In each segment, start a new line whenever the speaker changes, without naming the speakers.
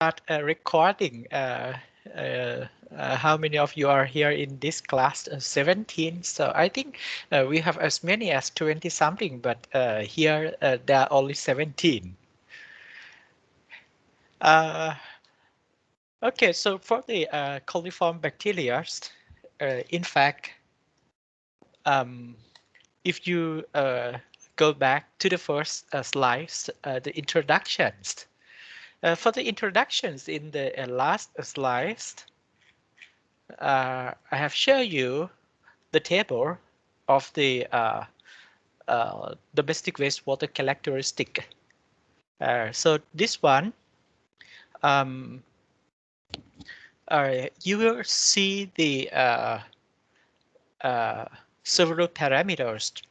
Start recording. How many of you are here in this class? 17. So I think we have as many as 20 something, but here there are only 17. Okay, so for the coliform bacteria, in fact, um, if you go back to the first slides, the introductions. For the introductions in the last slides, I have shown you the table of the domestic wastewater characteristic. So this one, um, you will see the several parameters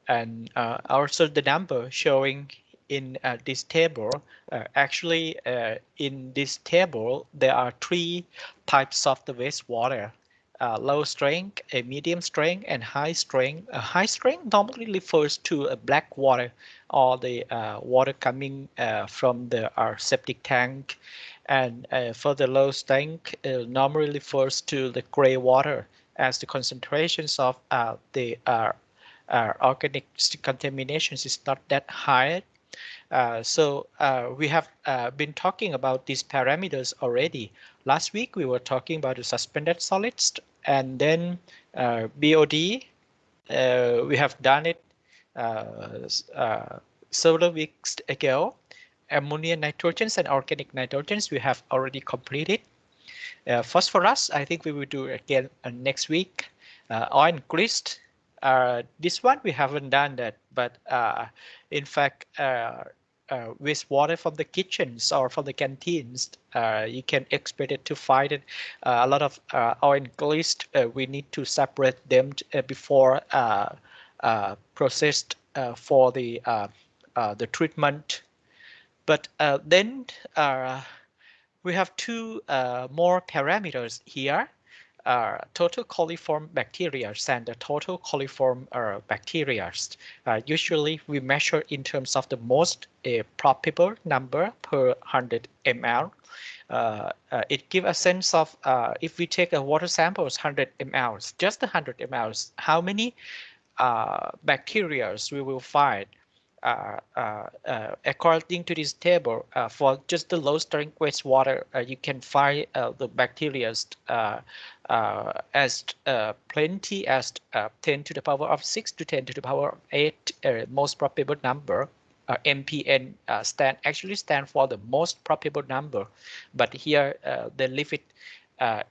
and also the number showing in this table. Actually, in this table, there are three types of the wastewater. Low strength, a medium strength, and high strength. High strength normally refers to black water or the water coming from the our septic tank. And for the low strength, normally refers to the gray water as the concentrations of the organic contaminations is not that high. So we have been talking about these parameters already. Last week we were talking about the suspended solids, and then BOD. We have done it several weeks ago. Ammonia nitrogens and organic nitrogens we have already completed. Phosphorus, I think we will do again next week. Oil and grease. This one we haven't done that, but in fact, wastewater from the kitchens or from the canteens, you can expect it to find it. A lot of oil and grease. We need to separate them before processed for the treatment. But then we have two more parameters here. Total coliform bacteria and the total coliform bacteria. Usually we measure in terms of the most probable number per 100 ml. It gives a sense of if we take a water sample 100 ml, just 100 ml, how many bacteria we will find. According to this table, for just the low strength wastewater, you can find the bacteria as plenty as 10 to the power of 6 to 10 to the power of 8, most probable number. MPN actually stand for the most probable number, but here they leave it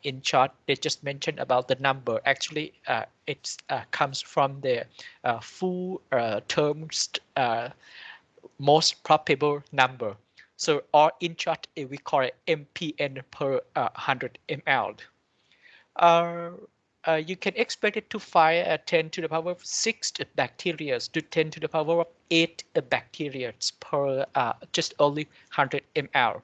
in short. They just mentioned about the number. Actually, it comes from the full terms most probable number. So, or in short, we call it MPN per 100 ml. Uh, you can expect it to fire at 10 to the power of 6 bacteria to 10 to the power of 8 bacteria per just only 100 ml.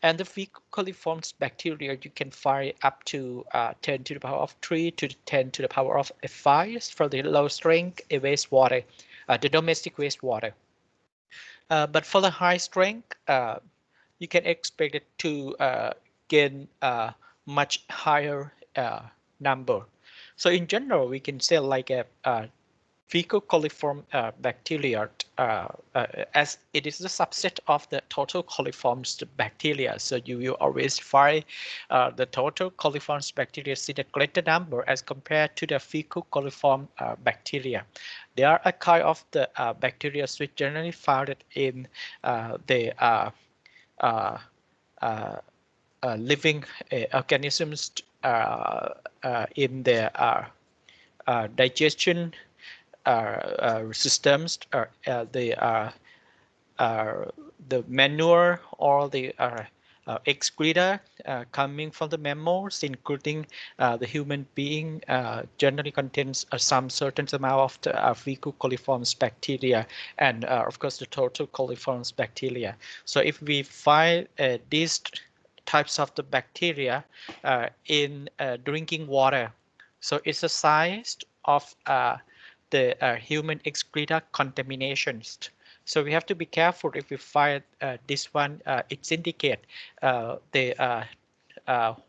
And the fecaliform bacteria, you can fire up to 10 to the power of 3 to 10 to the power of 5 for the low strength wastewater, the domestic wastewater. But for the high strength, you can expect it to gain much higher number. So in general, we can say like a fecal coliform bacteria, as it is a subset of the total coliforms bacteria. So you will always find the total coliforms bacteria in a greater number as compared to the fecal coliform bacteria. They are a kind of the bacteria which generally found in the living organisms in their digestion systems, the manure or the excreta coming from the mammals, including the human being, generally contains some certain amount of the fecal coliforms bacteria, and of course the total coliforms bacteria. So if we find these types of the bacteria in drinking water, so it's a sign of the human excreta contaminations. So we have to be careful if we find this one. It's indicate the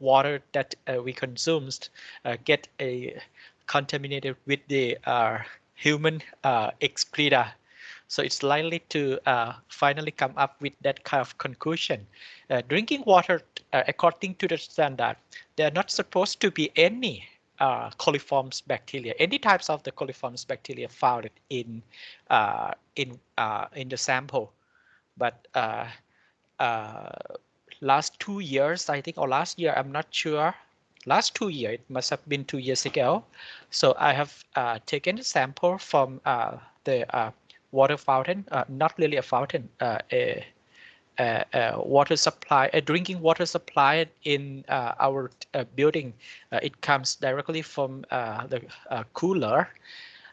water that we consumed get contaminated with the human excreta. So it's likely to finally come up with that kind of conclusion. Drinking water, according to the standard, there are not supposed to be any coliforms bacteria, any types of the coliforms bacteria found in the sample. But uh, last 2 years, I think, or last year, I'm not sure. Last 2 years, it must have been 2 years ago. So I have taken a sample from the water fountain, not really a fountain, a water supply, a drinking water supply in our building. It comes directly from the cooler.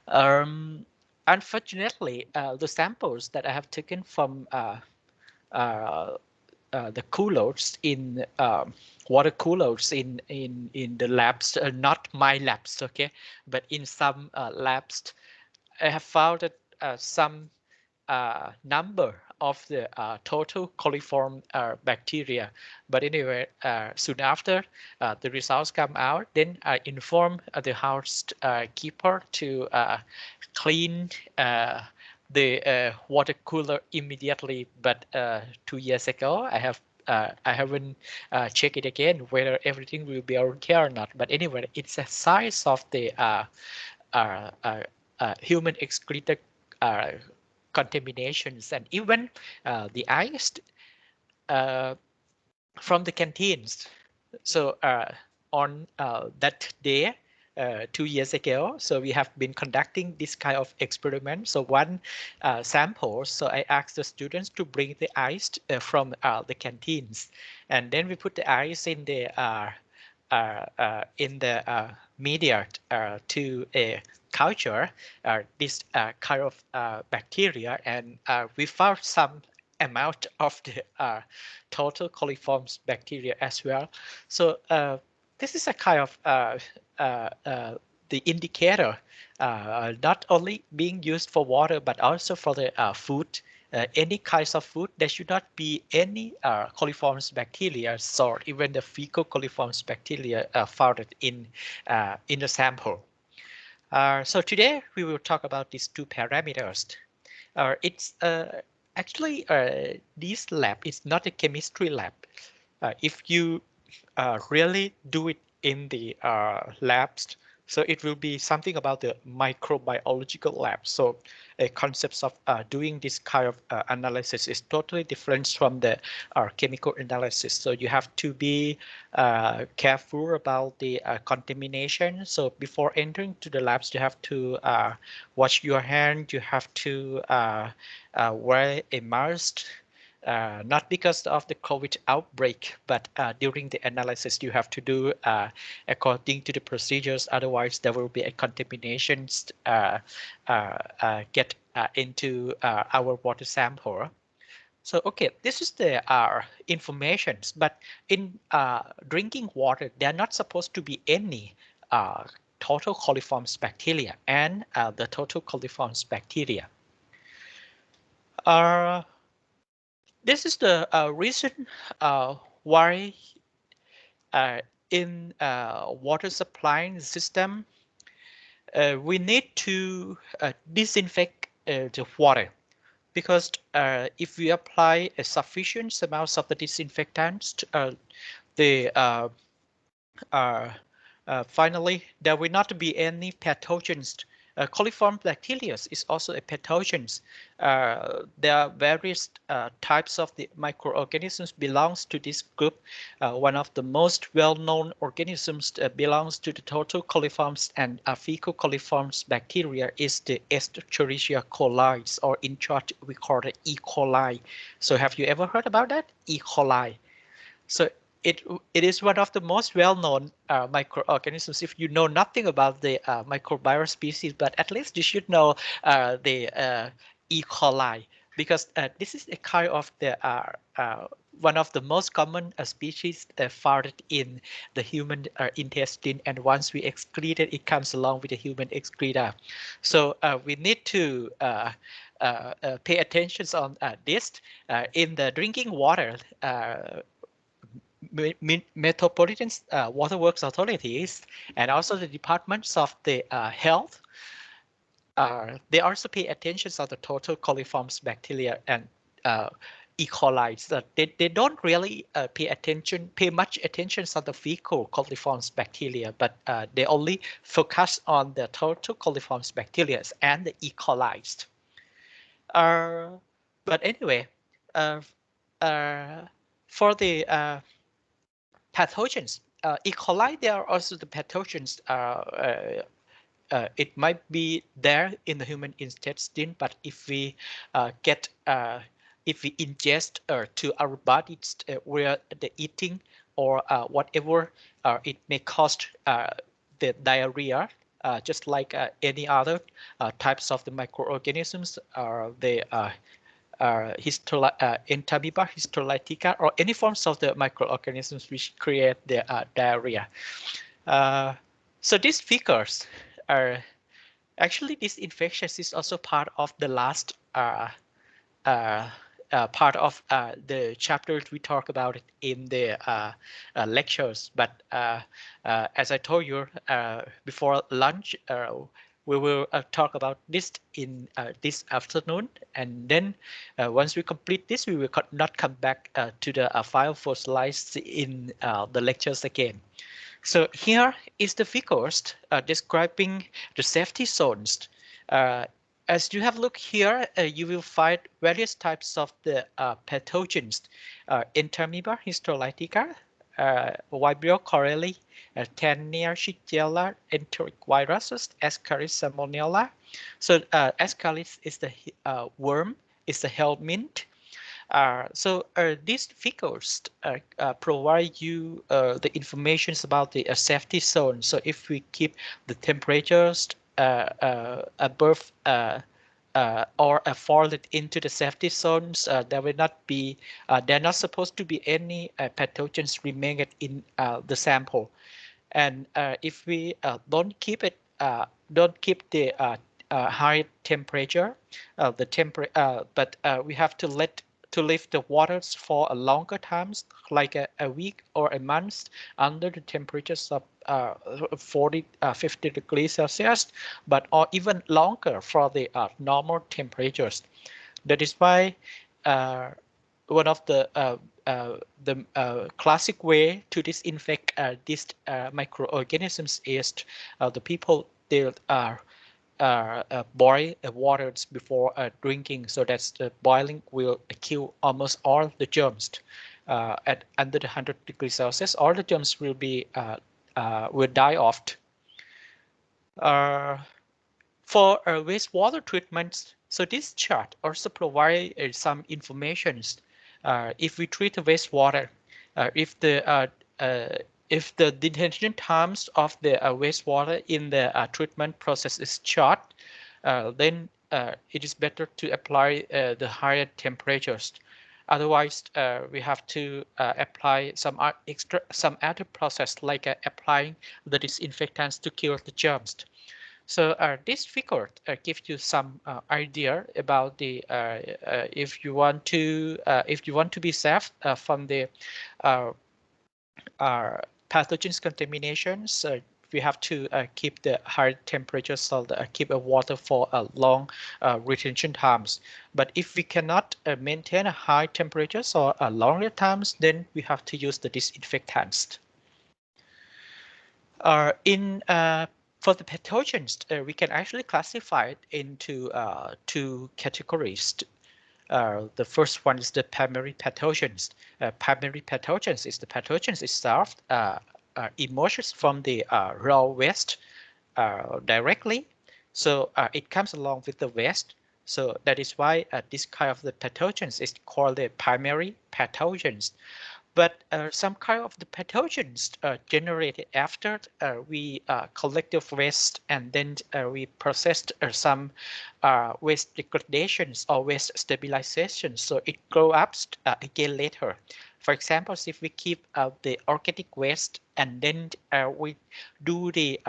Um, Unfortunately, the samples that I have taken from uh, the coolers in water coolers in the labs, not my labs, okay, but in some labs, I have found that some number of the total coliform bacteria. But anyway, soon after the results come out, then I inform the house keeper to clean the water cooler immediately. But 2 years ago, I haven't checked it again whether everything will be okay or not. But anyway, it's a size of the uh, uh, human excreta uh, contaminations, and even the ice uh, from the canteens. So on that day, 2 years ago, so we have been conducting this kind of experiment. So one sample, so I asked the students to bring the ice from the canteens, and then we put the ice in the media to a culture this kind of bacteria, and we found some amount of the total coliforms bacteria as well. So this is a kind of the indicator not only being used for water but also for the food. Any kinds of food, there should not be any coliforms bacteria or even the fecal coliforms bacteria found in the sample. So today we will talk about these two parameters. It's actually this lab is not a chemistry lab. If you really do it in the labs, so it will be something about the microbiological lab. So concepts of doing this kind of analysis is totally different from the chemical analysis. So you have to be careful about the contamination. So before entering to the labs, you have to wash your hand. You have to wear a mask. Not because of the COVID outbreak, but during the analysis you have to do according to the procedures. Otherwise, there will be a contamination get into our water sample. So, okay, this is the information, but in drinking water, there are not supposed to be any total coliforms bacteria and the total coliforms bacteria. This is the reason why in water supplying system we need to disinfect the water, because if we apply a sufficient amount of the disinfectants, the finally, there will not be any pathogens. Coliform bacteria is also a pathogens. There are various types of the microorganisms belongs to this group. One of the most well-known organisms belongs to the total coliforms and fecal coliforms bacteria is the Escherichia coli, or in short, we call it E. coli. So have you ever heard about that? E. coli. So it is one of the most well-known microorganisms. If you know nothing about the microbial species, but at least you should know the E. coli, because this is a kind of the one of the most common species found in the human intestine, and once we excrete it, it comes along with the human excreta. So we need to pay attention on this. In the drinking water, metropolitan waterworks authorities and also the departments of the health, they also pay attention on the total coliform bacteria and E. coli. So they don't really pay much attention on the fecal coliform bacteria, but they only focus on the total coliform bacteria and the E. coli. But anyway, uh, uh, for the pathogens, E. coli, there are also the pathogens. It might be there in the human intestine, but if we if we ingest to our bodies where the eating or whatever, it may cause the diarrhea, just like any other types of the microorganisms, the Entamoeba histolytica, or any forms of the microorganisms which create the diarrhea. So these figures are actually, this infection is also part of the last part of the chapters we talk about it in the lectures. But as I told you before lunch, we will talk about this in this afternoon, and then once we complete this, we will not come back to the file for slides in the lectures again. So here is the figures describing the safety zones. As you have looked here, you will find various types of the pathogens. Entamoeba histolytica, Vibrio cholerae, Tania shigella, enteroviruses, Ascaris salmonella. So Ascaris is the worm, is the helminth. So these figures provide you the information about the safety zone. So if we keep the temperatures above or fallen into the safety zones, there will not be, there are not supposed to be any pathogens remaining in the sample. And if we don't keep it, don't keep the high temperature, but we have to leave the waters for a longer times, like a week or a month, under the temperatures of 50 degrees Celsius, but or even longer for the normal temperatures. That is why one of the classic way to disinfect these microorganisms is the people they boil water before drinking, so that the boiling will kill almost all the germs. At under the 100 degrees Celsius, all the germs will be will die off. For wastewater treatments, so this chart also provides some information. If we treat the wastewater, if the detention times of the wastewater in the treatment process is short, then it is better to apply the higher temperatures. Otherwise, we have to apply some other process, like applying the disinfectants to kill the germs. So this figure gives you some idea about the if you want to be safe from the pathogens contaminations. We have to keep the high temperatures, so keep a water for a long retention times. But if we cannot maintain a high temperatures or a longer times, then we have to use the disinfectants. For the pathogens, we can actually classify it into two categories. The first one is the primary pathogens. Primary pathogens is the pathogens itself emerges from the raw waste directly. So it comes along with the waste. So that is why this kind of the pathogens is called the primary pathogens. But some kind of the pathogens generated after we collect the waste, and then we processed some waste degradations or waste stabilization, so it grows up again later. For example, if we keep the organic waste and then we do the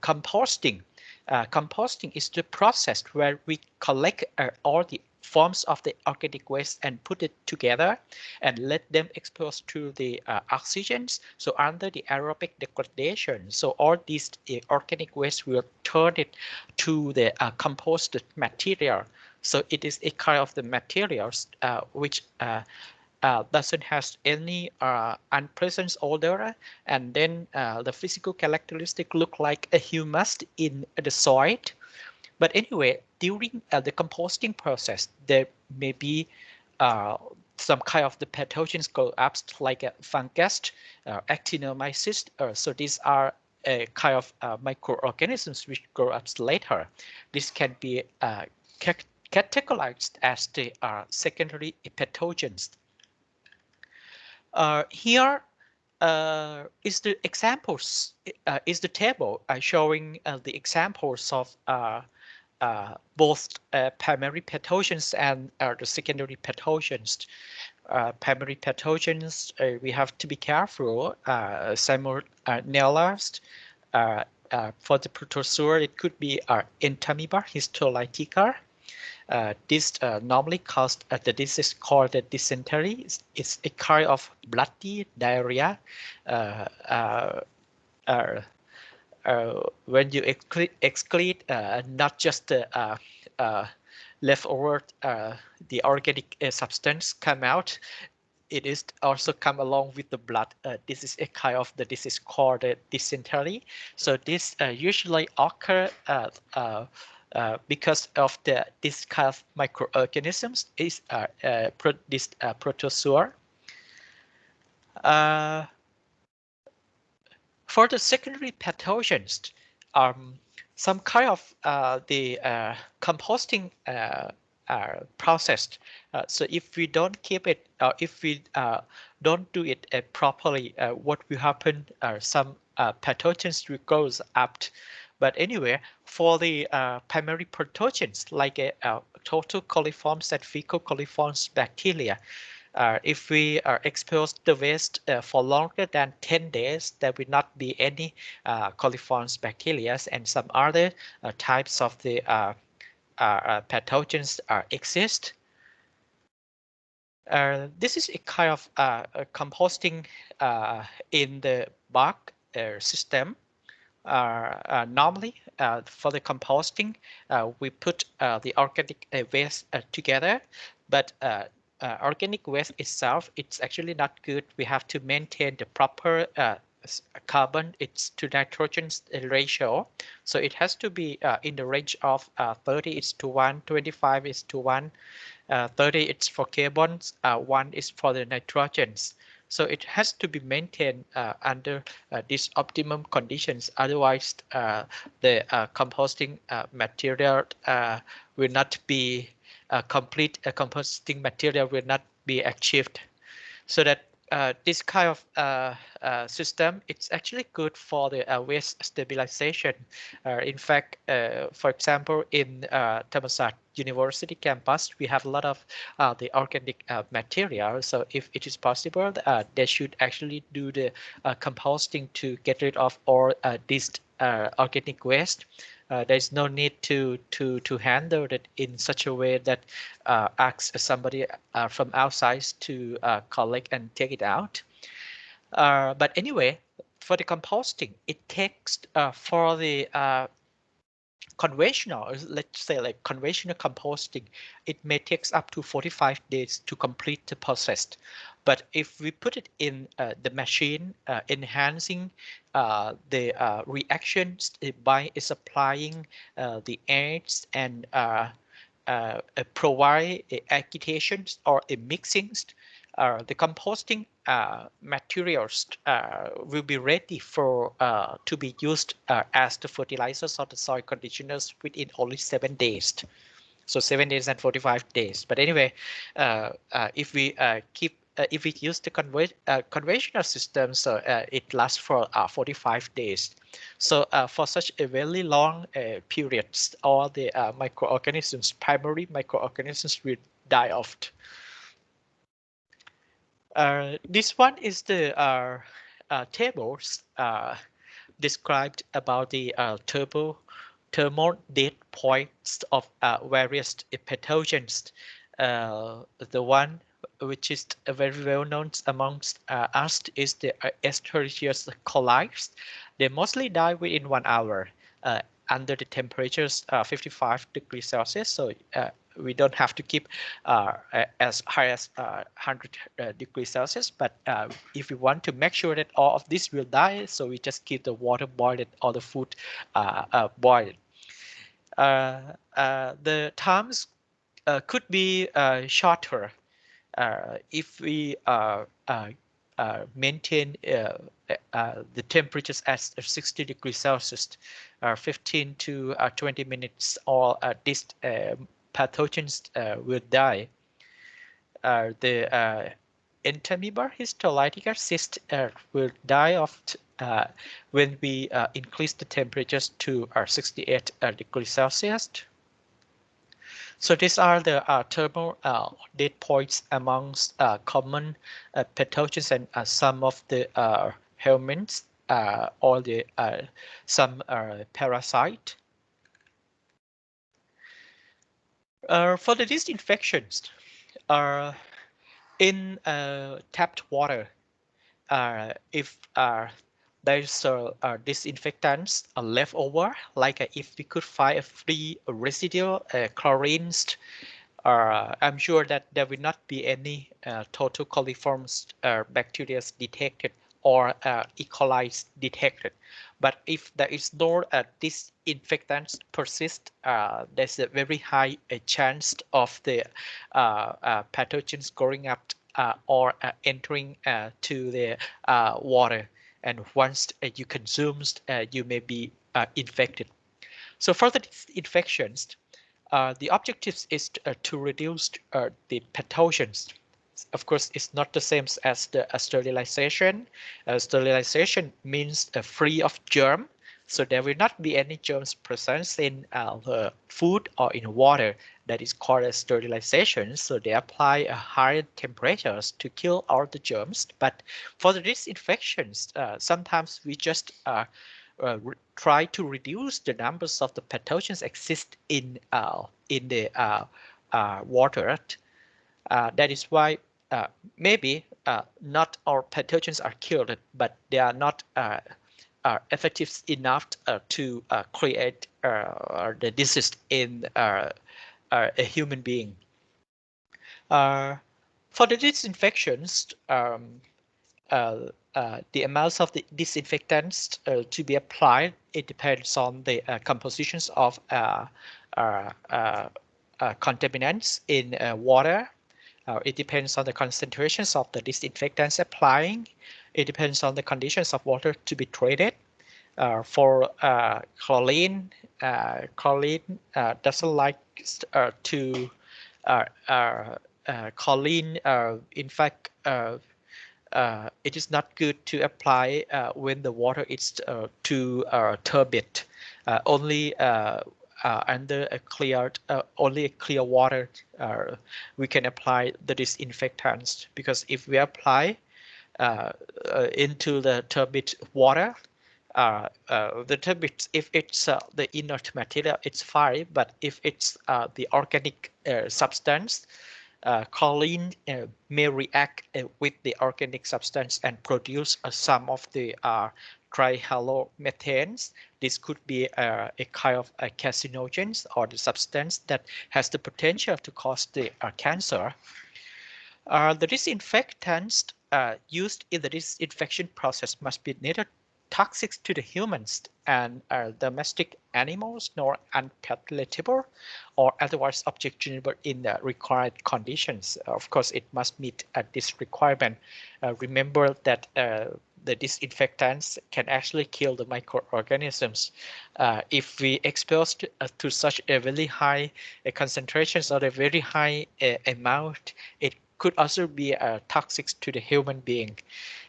composting, composting is the process where we collect all the forms of the organic waste and put it together and let them expose to the oxygens. So under the aerobic degradation, so all these organic waste will turn it to the composted material. So it is a kind of the materials which doesn't have any unpleasant odor, and then the physical characteristic look like a humus in the soil. But anyway, during the composting process, there may be some kind of the pathogens grow up, like a fungus, actinomyces. So these are a kind of microorganisms which grow up later. This can be categorized as the secondary pathogens. Here is the examples, is the table showing the examples of both primary pathogens and the secondary pathogens. Primary pathogens, we have to be careful. Salmonella. For the protozoa, it could be Entamoeba histolytica. This normally caused the disease called the dysentery. It's a kind of bloody diarrhea. When you excrete not just the leftover, the organic substance come out, it is also come along with the blood. This is a kind of the disease called dysentery. So this usually occur because of this kind of microorganisms is this protozoa. For the secondary pathogens, some kind of the composting process. So if we don't keep it, if we don't do it properly, what will happen? Some pathogens will goes up. But anyway, for the primary pathogens like total coliforms and fecal coliforms bacteria, if we expose the waste for longer than 10 days, there will not be any coliforms bacteria, and some other types of the pathogens exist. This is a kind of composting in the bark system. Normally, for the composting, we put the organic waste together, but organic waste itself, it's actually not good. We have to maintain the proper carbon to nitrogen ratio. So it has to be in the range of 30:1, 25:1, 30 it's for carbons, 1 is for the nitrogens. So it has to be maintained under these optimum conditions. Otherwise, the composting material will not be complete. Composting material will not be achieved. So that this kind of system, it's actually good for the waste stabilization. In fact, for example, in Thammasat University campus, we have a lot of the organic material. So if it is possible, they should actually do the composting to get rid of all this organic waste. There's no need to handle it in such a way that asks somebody from outside to collect and take it out. But anyway, for the composting, it takes for the conventional, let's say like conventional composting, it may take up to 45 days to complete the process. But if we put it in the machine, enhancing the reactions by applying the aids and provide agitations or mixings, the composting materials will be ready for to be used as the fertilizers or the soil conditioners within only 7 days. So 7 days and 45 days. But anyway, if we if we use the conventional system, so it lasts for 45 days. So for such a very long periods, all the microorganisms, primary microorganisms, will die off. This one is the tables described about the turbo thermal date points of various pathogens. The one which is very well known amongst us is the Escherichia coli. They mostly die within 1 hour under the temperatures 55 degrees Celsius. So we don't have to keep as high as 100 degrees Celsius. But if we want to make sure that all of this will die, so we just keep the water boiled or the food boiled. The times could be shorter if we maintain the temperatures at 60 degrees Celsius, 15 to 20 minutes, all these pathogens will die. The Entamoeba histolytica cyst will die of when we increase the temperatures to 68 degrees Celsius. So these are the thermal date points amongst common pathogens and some of the helminths or the some parasite. For the disinfections, in tapped water, if there's disinfectants left over, like if we could find a free residual chlorine, I'm sure that there will not be any total coliform bacteria detected or E. coli detected. But if there is no disinfectants persist, there's a very high chance of the pathogens growing up or entering to the water. And once you consume, you may be infected. So for the infections, the objective is to reduce the pathogens. Of course, it's not the same as the sterilization. Sterilization means free of germ, so there will not be any germs present in the food or in water. That is called as sterilization. So they apply higher temperatures to kill all the germs. But for the disinfections, sometimes we just try to reduce the numbers of the pathogens exist in the water. That is why maybe not all pathogens are killed, but they are not effective enough to create the disease in a human being. For the disinfections, the amounts of the disinfectants to be applied, it depends on the compositions of contaminants in water. It depends on the concentrations of the disinfectants applying. It depends on the conditions of water to be treated. For chlorine, chlorine doesn't like to chlorine. In fact, it is not good to apply when the water is too turbid. Only under a clear, only a clear water, we can apply the disinfectants. Because if we apply into the turbid water, the turbid, if it's the inert material, it's fine. But if it's the organic substance, choline may react with the organic substance and produce some of the trihalomethanes. This could be a kind of a carcinogen or the substance that has the potential to cause the cancer. The disinfectants used in the disinfection process must be neither toxic to the humans and domestic animals nor unpalatable or otherwise objectionable in the required conditions. Of course, it must meet this requirement. Remember that the disinfectants can actually kill the microorganisms. If we expose to such a very high concentrations or a very high amount, it could also be toxic to the human being.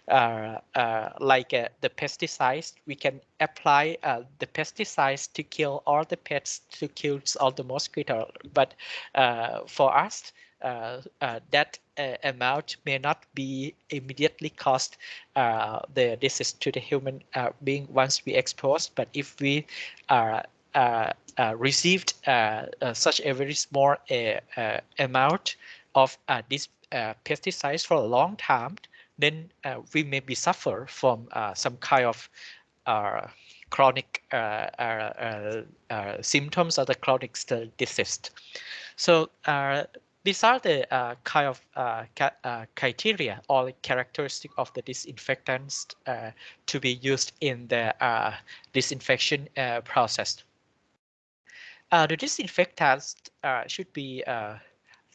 Like the pesticides, we can apply the pesticides to kill all the pests, to kill all the mosquitoes. But for us, that amount may not be immediately cost the disease to the human being once we expose. But if we received such a very small amount of this pesticides for a long time, then we may be suffer from some kind of uh, chronic symptoms of the chronic disease. So these are the kind of criteria or characteristic of the disinfectants to be used in the disinfection process. The disinfectants should be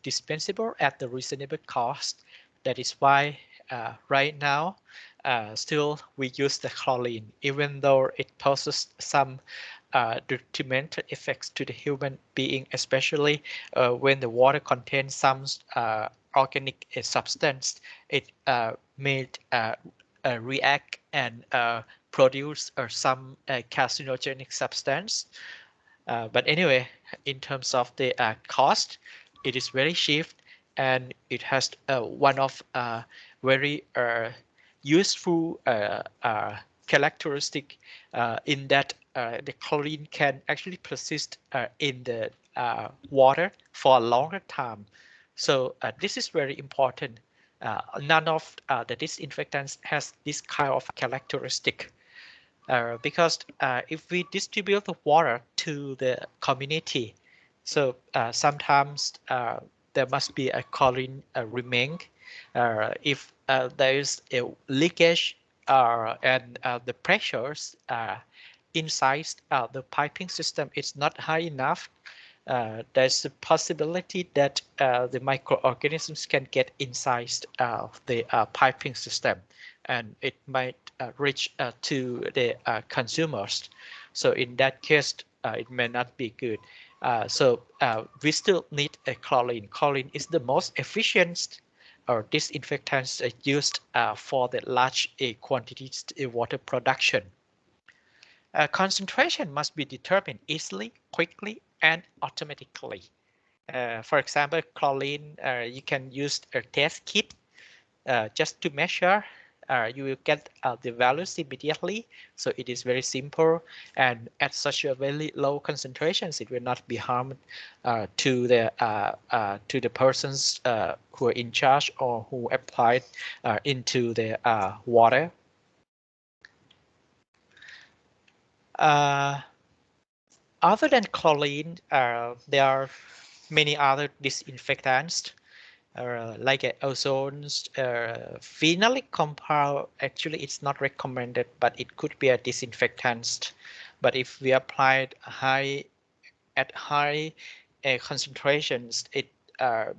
dispensable at the reasonable cost. That is why right now still we use the chlorine, even though it poses some detrimental effects to the human being, especially when the water contains some organic substance. It may react and produce some carcinogenic substance. But anyway, in terms of the cost, it is very cheap, and it has one of very useful characteristic in that the chlorine can actually persist in the water for a longer time. So this is very important. None of the disinfectants has this kind of characteristic. Because if we distribute the water to the community, so sometimes there must be a chlorine remain. If there is a leakage and the pressures inside the piping system is not high enough, there's a possibility that the microorganisms can get inside the piping system, and it might reach to the consumers. So in that case, it may not be good. So we still need a chlorine. Chlorine is the most efficient or disinfectants used for the large quantities water production. Concentration must be determined easily, quickly, and automatically. For example, chlorine, you can use a test kit just to measure. You will get the values immediately. So it is very simple, and at such a very low concentrations, it will not be harmed to the persons who are in charge or who applied into the water. Other than chlorine, there are many other disinfectants like ozones, phenolic compound. Actually, it's not recommended, but it could be a disinfectant. But if we apply it at high concentrations, it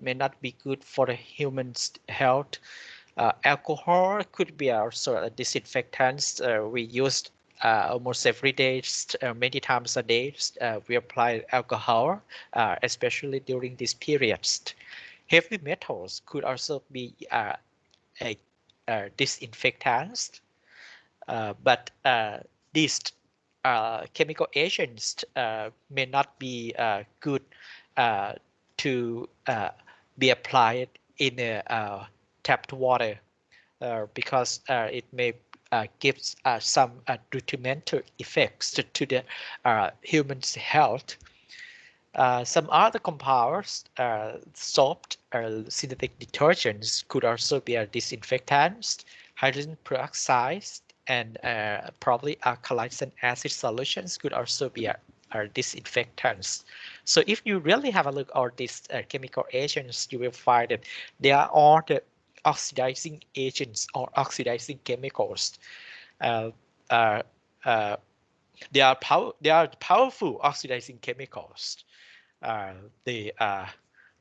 may not be good for the human's health. Alcohol could be also a disinfectant. We used almost every day, many times a day. We apply alcohol, especially during these periods. Heavy metals could also be a disinfectant, but these chemical agents may not be good to be applied in tapped water because it may give some detrimental effects to the human's health. Some other compounds, soap, synthetic detergents could also be disinfectants. Hydrogen peroxide and probably alkalis and acid solutions could also be disinfectants. So if you really have a look at these chemical agents, you will find that they are all the oxidizing agents or oxidizing chemicals. Uh, uh, uh, they are powerful oxidizing chemicals. The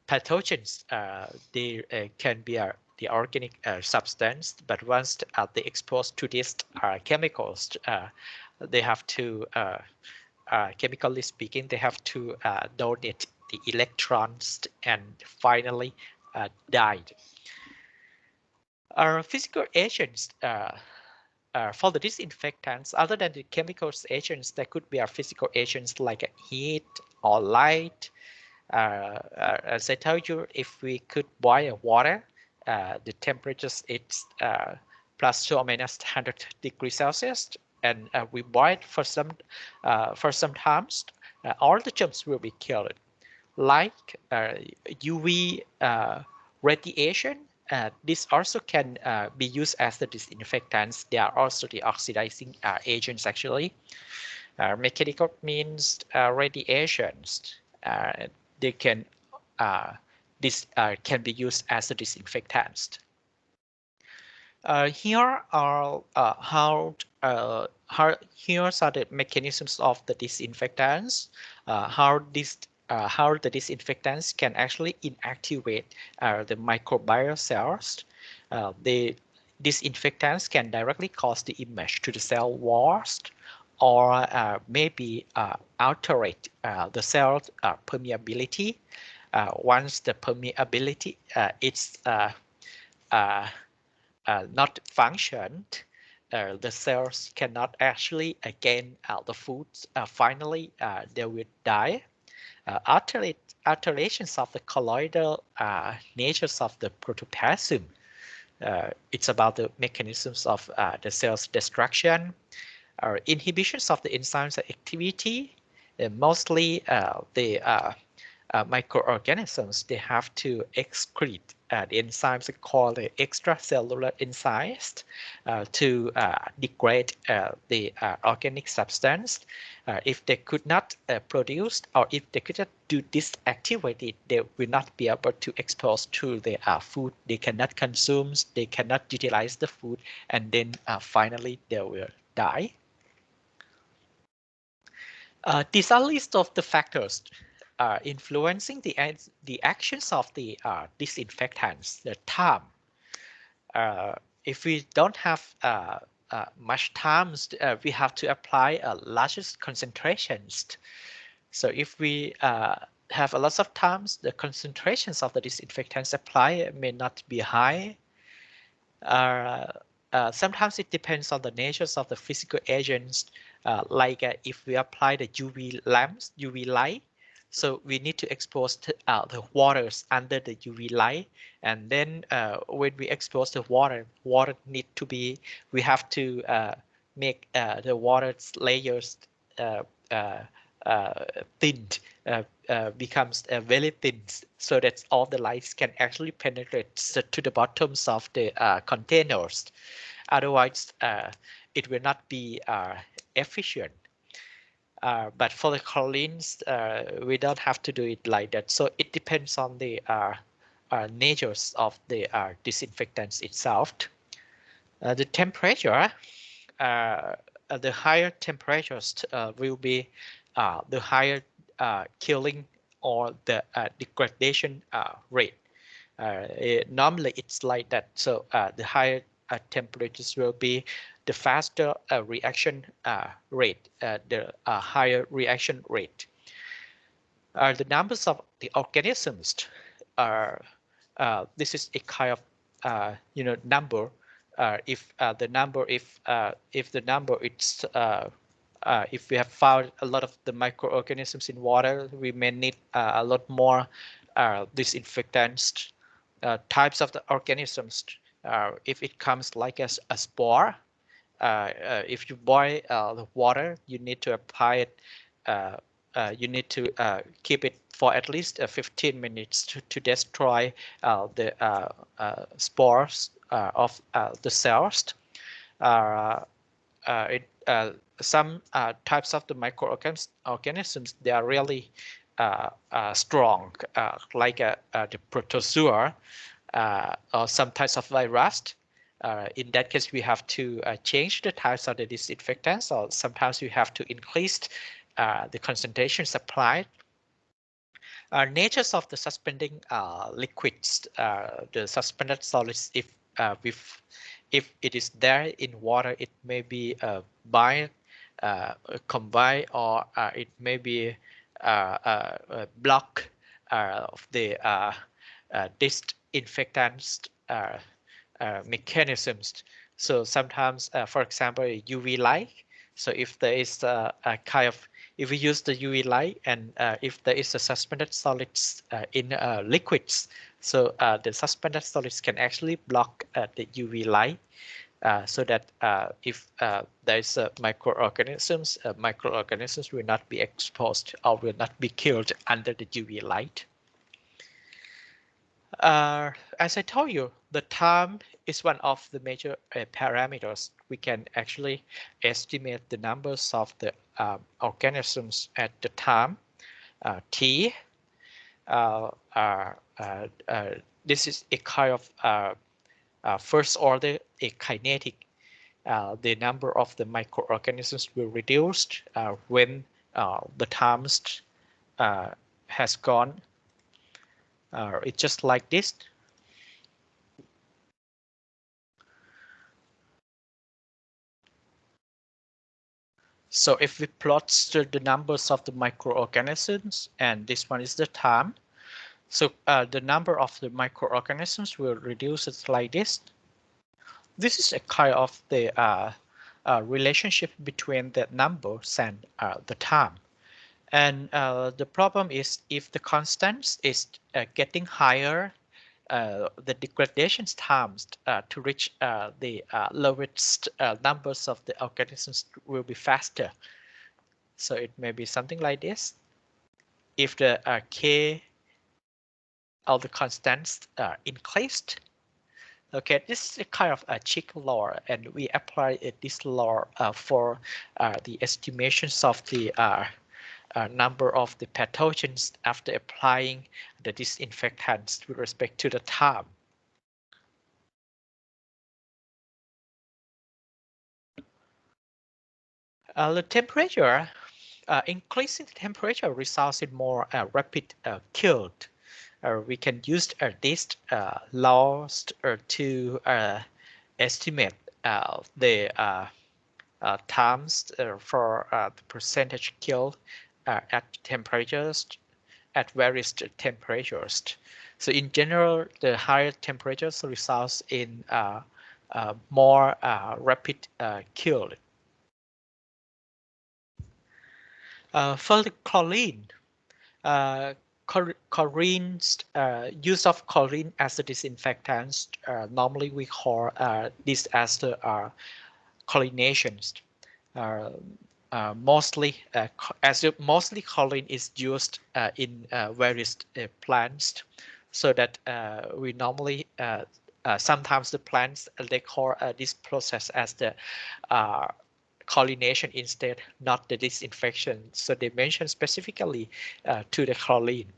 pathogens, they can be the organic substance, but once they exposed to these chemicals, they have to, chemically speaking, they have to donate the electrons and finally died. Our physical agents for the disinfectants, other than the chemicals agents, there could be our physical agents like heat or light. As I told you, if we could boil water, the temperature is plus or minus 100 degrees Celsius, and we boil it for some times. all the germs will be killed. Like UV radiation, this also can be used as the disinfectants. They are also the oxidizing agents actually. Mechanical means radiations. They can this can be used as a disinfectant. Here are here's are the mechanisms of the disinfectants. How the disinfectants can actually inactivate the microbial cells. The disinfectants can directly cause the image to the cell walls, or maybe alterate the cell permeability. Once the permeability is not functioned, the cells cannot actually gain the food. Finally, they will die. Alterations of the colloidal natures of the protoplasm. It's about the mechanisms of the cell's destruction, inhibitions of the enzymes activity. Mostly the microorganisms, they have to excrete the enzymes called the extracellular enzymes to degrade the organic substance. If they could not produce, or if they could not do this activity, they will not be able to expose to the food. They cannot consume, they cannot utilize the food, and then finally they will die. These are list of the factors influencing the actions of the disinfectants. The time. If we don't have much time, we have to apply largest concentrations. So if we have a lot of times, the concentrations of the disinfectants applied may not be high. Sometimes it depends on the natures of the physical agents. Like if we apply the UV lamps, UV light, so we need to expose the waters under the UV light, and then when we expose the water need to be, we have to make the water's layers thin, becomes very thin, so that all the lights can actually penetrate to the bottoms of the containers. Otherwise, it will not be efficient. But for the chlorines, we don't have to do it like that. So it depends on the natures of the disinfectants itself. The temperature, the higher temperatures will be the higher killing or the degradation rate. Normally it's like that. So the higher temperatures will be the faster reaction rate, the higher reaction rate. The numbers of the organisms are, this is a kind of number. If the number it's if we have found a lot of the microorganisms in water, we may need a lot more disinfectants. Types of the organisms, if it comes like as a spore, if you boil the water, you need to apply it. You need to keep it for at least 15 minutes to destroy the spores of the cells. Some types of the microorganisms, they are really strong, like the protozoa or some types of virus. In that case, we have to change the types of the disinfectants, or sometimes we have to increase the concentrations applied. Natures of the suspending liquids, the suspended solids, if it is there in water, it may be bind, combined, or it may be block of the disinfectants mechanisms. So sometimes, for example, UV light. So if there is a kind of, if we use the UV light, and if there is a suspended solids in liquids, so the suspended solids can actually block the UV light. so that if there's microorganisms will not be exposed or will not be killed under the UV light. As I told you, the time is one of the major parameters. We can actually estimate the numbers of the organisms at the time t. This is a kind of first order a kinetic. The number of the microorganisms will reduce when the times has gone. It's just like this. So if we plot the numbers of the microorganisms, and this one is the time, so the number of the microorganisms will reduce it like this. This is a kind of the relationship between the numbers and the time. And the problem is if the constant is getting higher, the degradation times to reach the lowest numbers of the organisms will be faster. So it may be something like this. If the k of the constants increased, okay, this is a kind of a Chick law, and we apply this law for the estimations of the number of the pathogens after applying the disinfectants with respect to the time. The temperature, increasing the temperature results in more rapid kill. We can use this laws to estimate the times for the percentage killed at temperatures at various temperatures. So in general, the higher temperatures results in more rapid kill. For the chlorine, chlorine's use of chlorine as a disinfectant, normally we call this as the chlorinations. Mostly chlorine is used in various plants, so that we normally sometimes the plants they call this process as the chlorination instead, not the disinfection. So they mention specifically to the chlorine.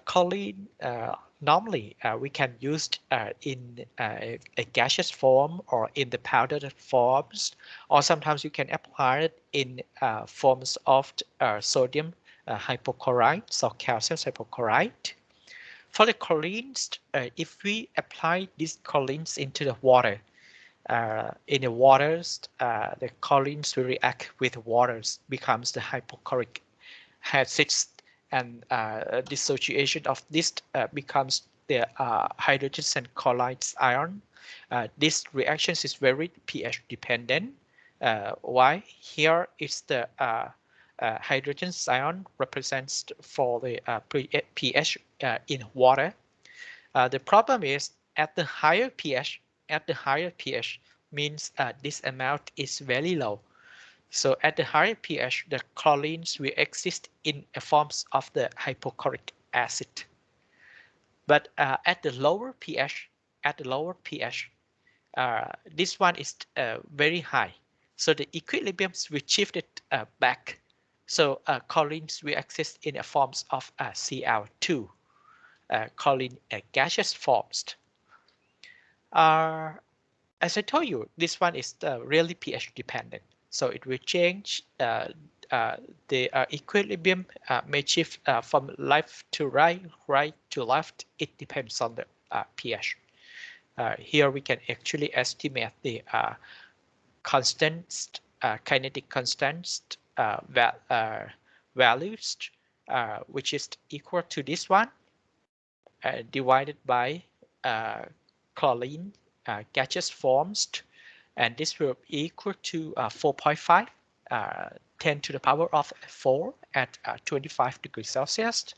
Chlorine normally we can use in a gaseous form or in the powdered forms, or sometimes you can apply it in forms of sodium hypochlorite or calcium hypochlorite. For the chlorines, if we apply these chlorines into the water, in the waters, the chlorines will react with waters, becomes the hypochloric acids, and dissociation of this becomes the hydrogens and chlorides ion. This reaction is very pH dependent. Why? Here is the hydrogen ion represents for the pH in water. The problem is at the higher pH, means this amount is very low. So at the higher pH, the chlorines will exist in forms of the hypochloric acid. But at the lower pH, this one is very high. So the equilibriums will shift it back. So chlorines will exist in the forms of Cl2, chlorine gaseous forms. As I told you, this one is really pH dependent. So it will change the equilibrium may shift from left to right, right to left. It depends on the pH. Here we can actually estimate the constants, kinetic constants values, which is equal to this one divided by chlorine gaseous forms, and this will be equal to 4.5, 10 to the power of 4 at 25 degrees Celsius.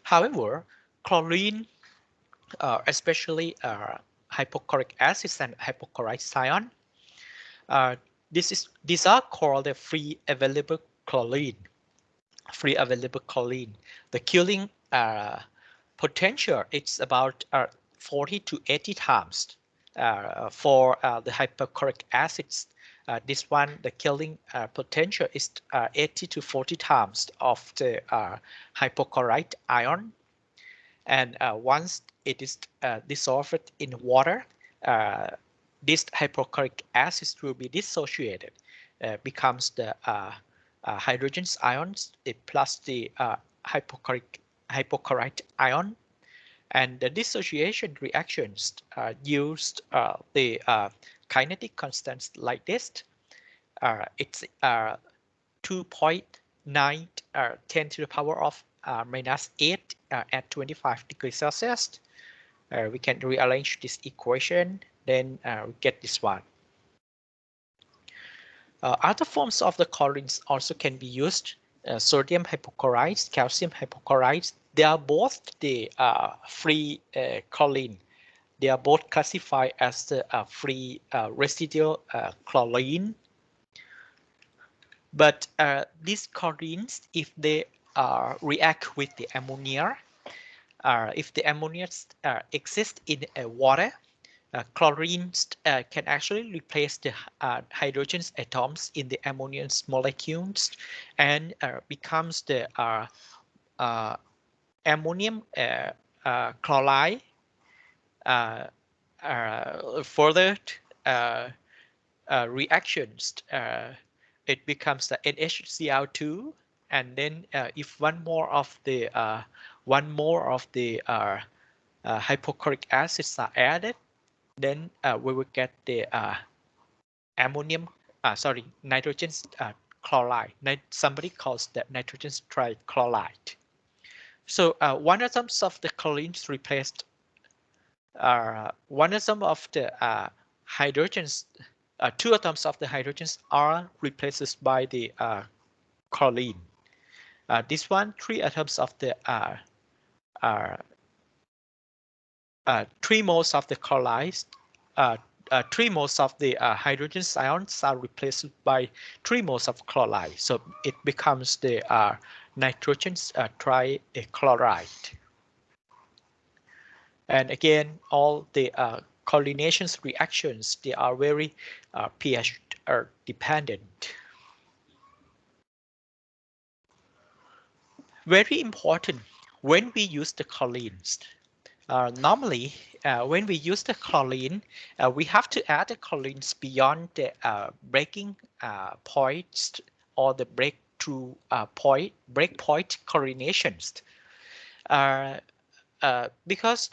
However, chlorine, especially hypochloric acid and hypochlorite ion, these are called the free available chlorine. The killing potential it's about 40 to 80 times for the hypochloric acids. This one, the killing potential is 80 to 40 times of the hypochlorite ion. And once it is dissolved in water, this hypochloric acid will be dissociated, becomes the hydrogen ions plus the hypochlorite ion. And the dissociation reactions used the kinetic constants like this. It's 2.9 10 to the power of minus 8 at 25 degrees Celsius. We can rearrange this equation, then we get this one. Other forms of the chlorines also can be used. Sodium hypochlorite, calcium hypochlorite, they are both the free chlorine. They are both classified as the free residual chlorine. But these chlorines, if they react with the ammonia, if the ammonia exists in water, chlorines can actually replace the hydrogen atoms in the ammonium molecules and becomes the ammonium chloride. Further reactions, it becomes the NaCl2, and then if one more of the hypochloric acids are added, then we will get the nitrogen chloride. Somebody calls that nitrogen trichloride. So one atom of the chlorines replaced one atom of the hydrogens. Two atoms of the hydrogens are replaced by the chlorine. This one, 3 atoms of the 3 moles of the chloride, 3 moles of the hydrogen ions are replaced by 3 moles of chloride. So it becomes the nitrogen trichloride. And again, all the chlorination reactions, they are very pH dependent. Very important when we use the chlorines. Normally, when we use the chlorine, we have to add the chlorines beyond the breaking points or the breakthrough breakpoint chlorinations. Because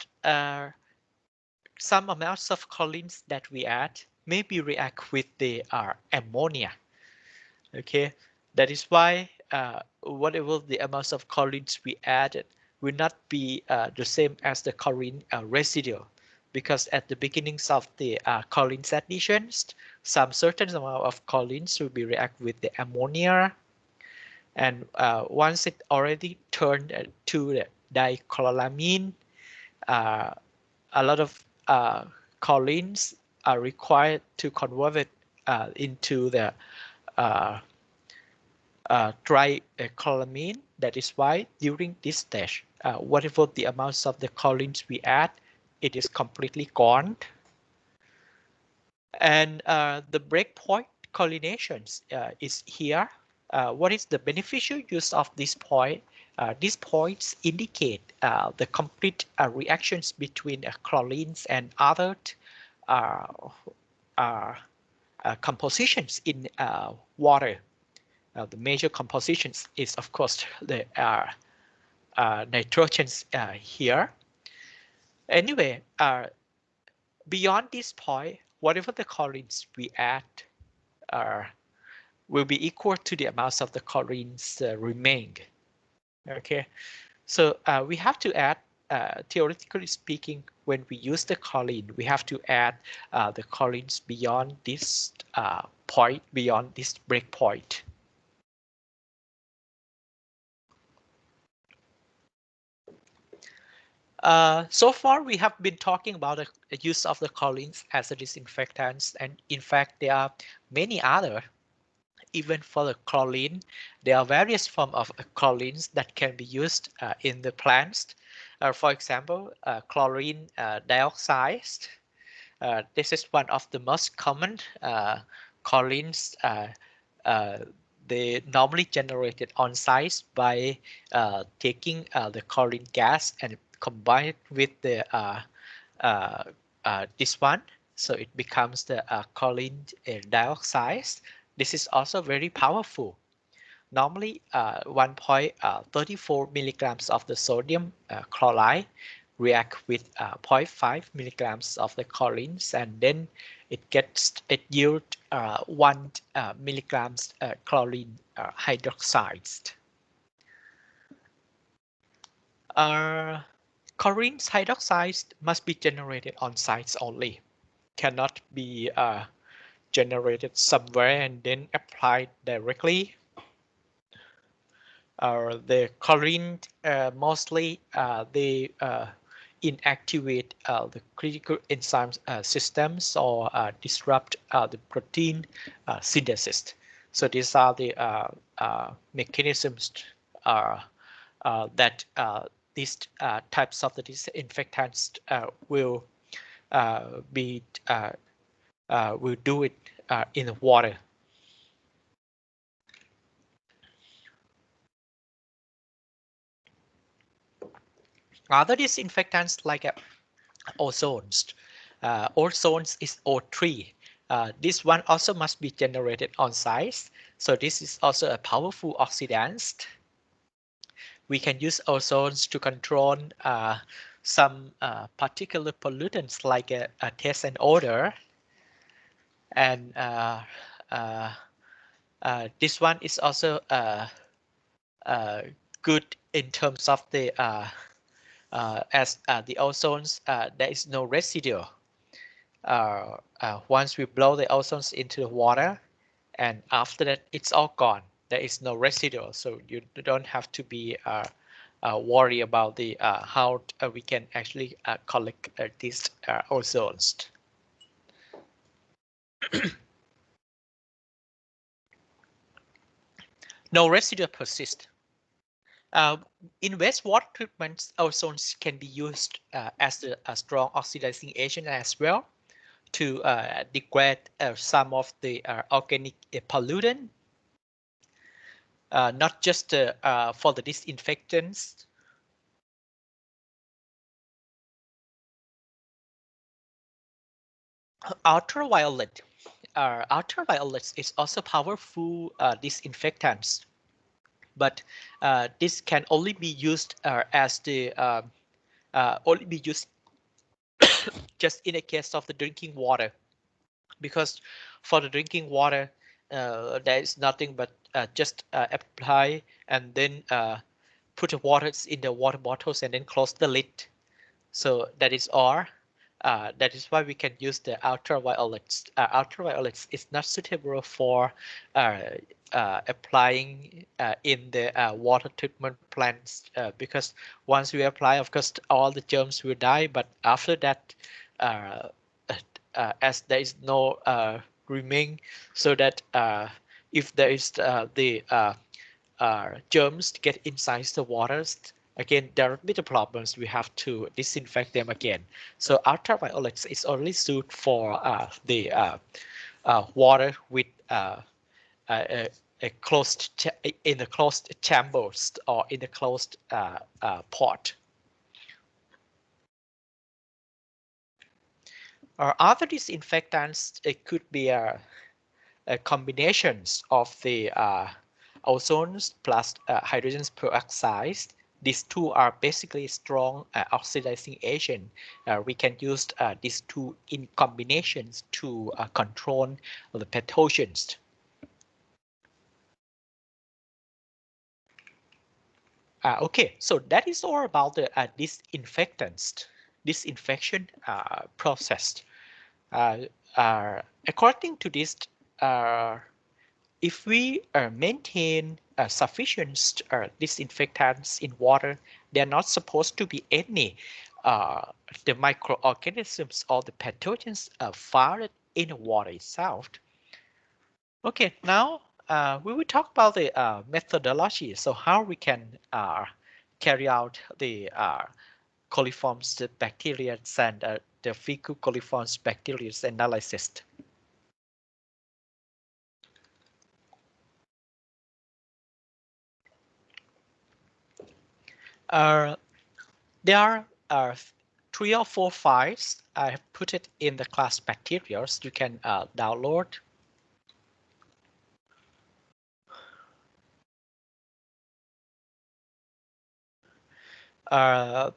some amounts of chlorines that we add maybe react with the ammonia. Okay, that is why whatever the amounts of chlorines we added will not be the same as the chlorine residue, because at the beginnings of the chlorine additions, some certain amount of chlorines will be react with the ammonia, and once it already turned to the dichloramine, a lot of chlorines are required to convert it into the trichloramine. That is why during this stage, whatever the amounts of the chlorines we add, it is completely gone. And the breakpoint chlorinations is here. What is the beneficial use of this point? These points indicate the complete reactions between chlorines and other compositions in water. The major compositions is, of course, the nitrogens here. Anyway, beyond this point, whatever the chlorines we add will be equal to the amounts of the chlorines remain. Okay, so we have to add, theoretically speaking, when we use the chlorine, we have to add the chlorines beyond this point, beyond this breakpoint. So far, we have been talking about the use of the chlorines as a disinfectant, and in fact, there are many other. Even for the chlorine, there are various forms of chlorines that can be used in the plants. For example, chlorine dioxide. This is one of the most common chlorines. They normally generated on site by taking the chlorine gas and combine it with the uh, this one, so it becomes the chlorine dioxide. This is also very powerful. Normally, 1.34 milligrams of the sodium chloride react with zero point 0.5 milligrams of the chlorines, and then it yield 1 milligrams chlorine hydroxide. Chlorine hydroxide must be generated on site only, cannot be generated somewhere and then applied directly. The chlorine mostly they inactivate the critical enzyme systems or disrupt the protein synthesis. So these are the mechanisms that these types of the disinfectants be will do it in the water. Other disinfectants like ozones. Ozones is O3. This one also must be generated on site. So this is also a powerful oxidant. We can use ozones to control some particular pollutants like a taste and odor. And this one is also good in terms of the as the ozones, there is no residue. Once we blow the ozones into the water, and after that, it's all gone. There is no residue, so you don't have to be worry about the how we can actually collect these ozones. No residue persists. In wastewater treatments, ozones can be used as a strong oxidizing agent as well to degrade some of the organic pollutant, not just for the disinfectants. Ultraviolet. Ultraviolet is also powerful disinfectants, but this can only be used as the only be used just in a case of the drinking water, because for the drinking water there is nothing but just apply and then put the water in the water bottles and then close the lid. So that is all. That is why we can use the ultraviolets. Ultraviolets is not suitable for applying in the water treatment plants because once we apply, of course, all the germs will die. But after that, uh, as there is no remain, so that if there is the germs get inside the waters, again, there will be the problems. We have to disinfect them again. So ultraviolet is only suited for the water with a closed in a closed chambers or in a closed pot. Or other disinfectants, it could be combinations of the ozones plus hydrogen peroxide. These two are basically strong oxidizing agent. We can use these two in combinations to control the pathogens. Okay, so that is all about the disinfection process. According to this, if we maintain sufficient disinfectants in water They are not supposed to be any the microorganisms or the pathogens found in water itself. Okay, now we will talk about the methodology. So how we can carry out the coliforms bacteria and the fecal coliforms bacteria analysis. There are 3 or 4 files. I have put it in the class materials. You can download.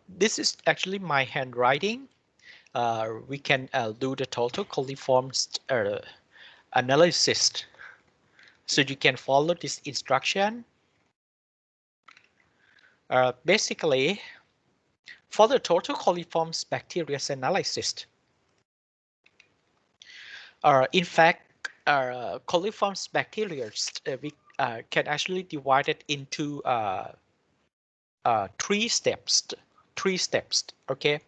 This is actually my handwriting. We can do the total coliforms analysis. So you can follow this instruction. Basically, for the total coliforms bacteria analysis, in fact, coliforms bacteria we can actually divide it into 3 steps. 3 steps. Okay,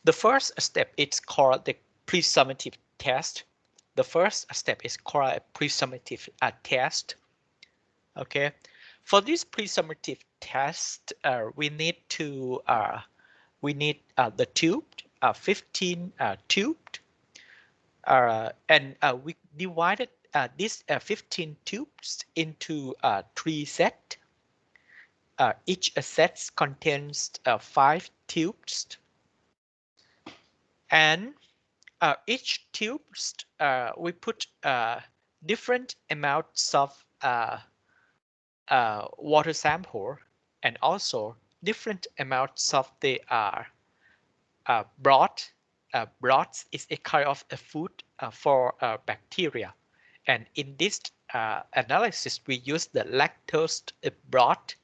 the first step is called the presummative test. The first step is called a presummative test. Okay, for this presummative test, we need the tube, 15 tubed, and we divided these 15 tubes into 3 sets. Each set contains 5 tubes, and each tubes we put different amounts of water sample and also different amounts of the broth. Broth is a kind of a food for bacteria, and in this analysis we use the lactose broth.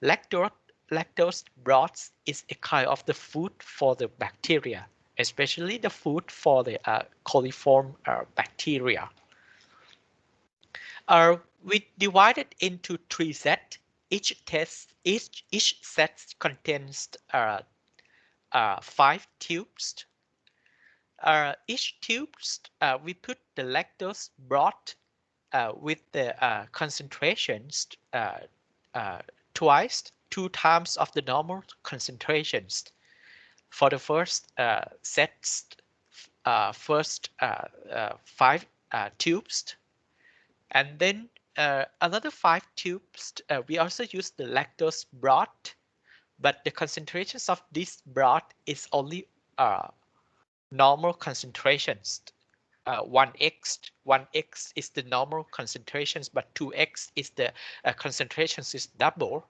Lactose broth is a kind of the food for the bacteria, especially the food for the coliform bacteria. We divide it into 3 sets. Each set contains 5 tubes. Each tubes we put the lactose broth with the concentrations twice, 2 times of the normal concentrations for the first sets, first 5 tubes, and then another 5 tubes. We also use the lactose broth, but the concentrations of this broth is only normal concentrations. 1x is the normal concentrations, but 2x is the concentrations is double.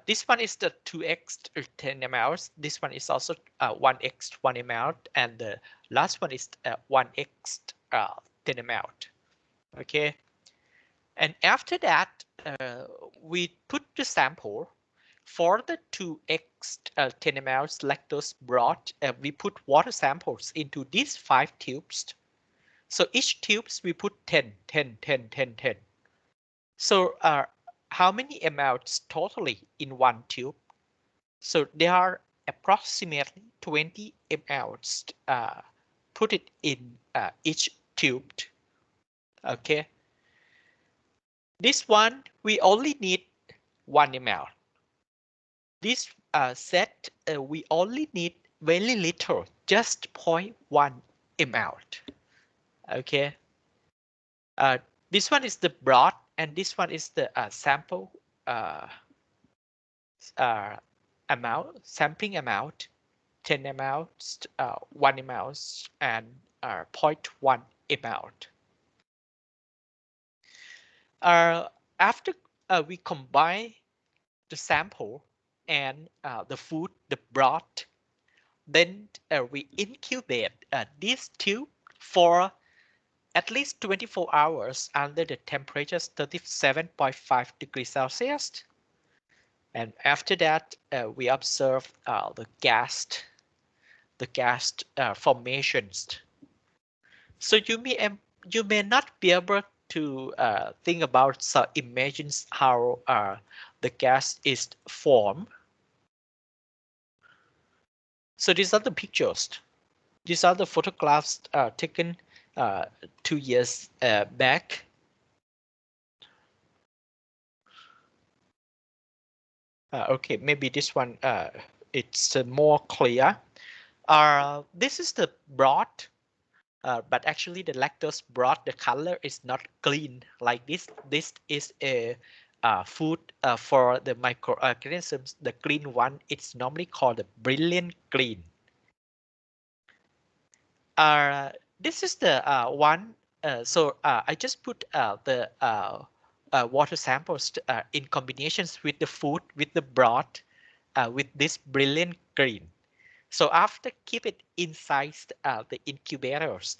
This one is the 2x 10 ml. This one is also 1x 1 ml, and the last one is 1x 10 ml. Okay, and after that we put the sample. For the 2x 10 ml lactose broth, we put water samples into these 5 tubes. So each tubes we put 10, 10, 10, 10, 10. So how many mLs totally in one tube? So there are approximately 20 mLs put it in each tube. Okay. This one we only need 1 ml. This set we only need very little, just 0.1 ml. Okay. This one is the broth, and this one is the sample sampling amount, 10 ml, 1 ml, and 0.1 ml. After we combine the sample and the food, the broth, then we incubate this tube for at least 24 hours under the temperature 37.5 degrees Celsius. And after that, we observe the gas formations. So you may not be able to think about, so imagine how the gas is formed. So these are the pictures. These are the photographs taken 2 years back. Okay, maybe this one it's more clear. This is the broth, but actually the lactose broth, the color is not clean like this. This is a food for the microorganisms. The green one, it's normally called the brilliant green. This is the one. So I just put the water samples in combinations with the food, with the broth, with this brilliant green. So after keep it inside the incubators,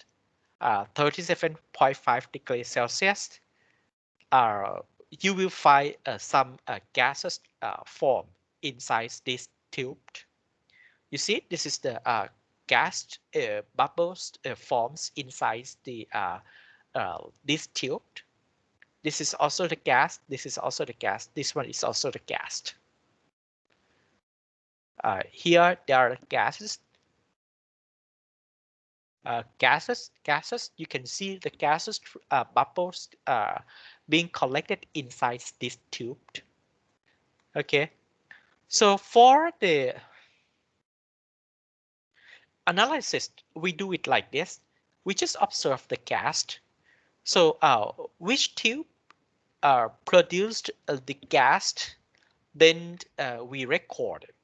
37.5 degrees Celsius, you will find some gases form inside this tube. You see, this is the gas bubbles forms inside the this tube. This is also the gas. This is also the gas. This one is also the gas. Here there are gases. Gases. You can see the gases bubbles being collected inside this tube. Okay, so for the analysis, we do it like this. We just observe the gas. So which tube produced the gas, then we record it.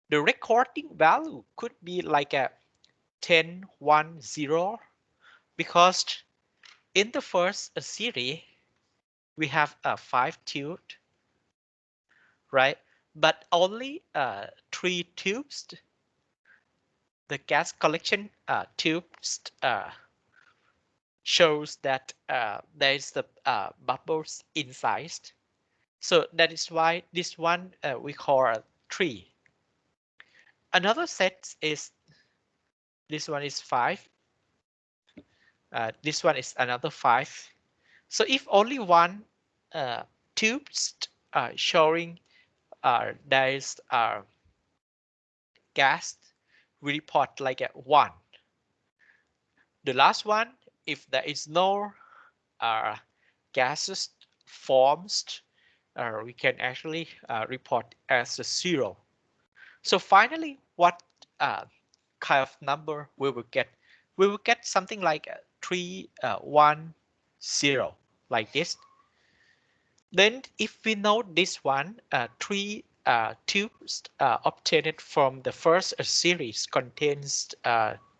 The recording value could be like a 10, 1, 0, because in the first series, we have 5 tubes, right? But only 3 tubes, the gas collection tubes shows that there is the bubbles inside. So that is why this one we call 3. Another set is, this one is 5. This one is another 5. So if only one tubes showing there is gas, we report like a 1. The last one, if there is no gases forms, we can actually report as a 0. So finally, what kind of number we will get? We will get something like 3, 1, 0, like this. Then if we know this one, 3 tubes obtained from the first series contains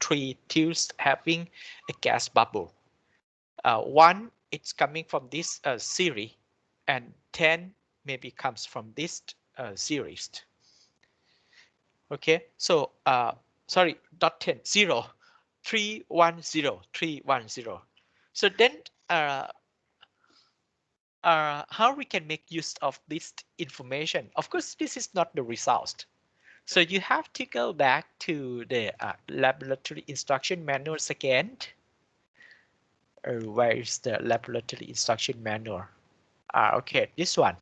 3 tubes having a gas bubble. 1, it's coming from this series, and 10 maybe comes from this series. Okay, so sorry, not 10, 0, 3, 1, 0, 3, 1, 0. So then how we can make use of this information? Of course, this is not the result. So you have to go back to the laboratory instruction manuals again. Where is the laboratory instruction manual? Okay, this one.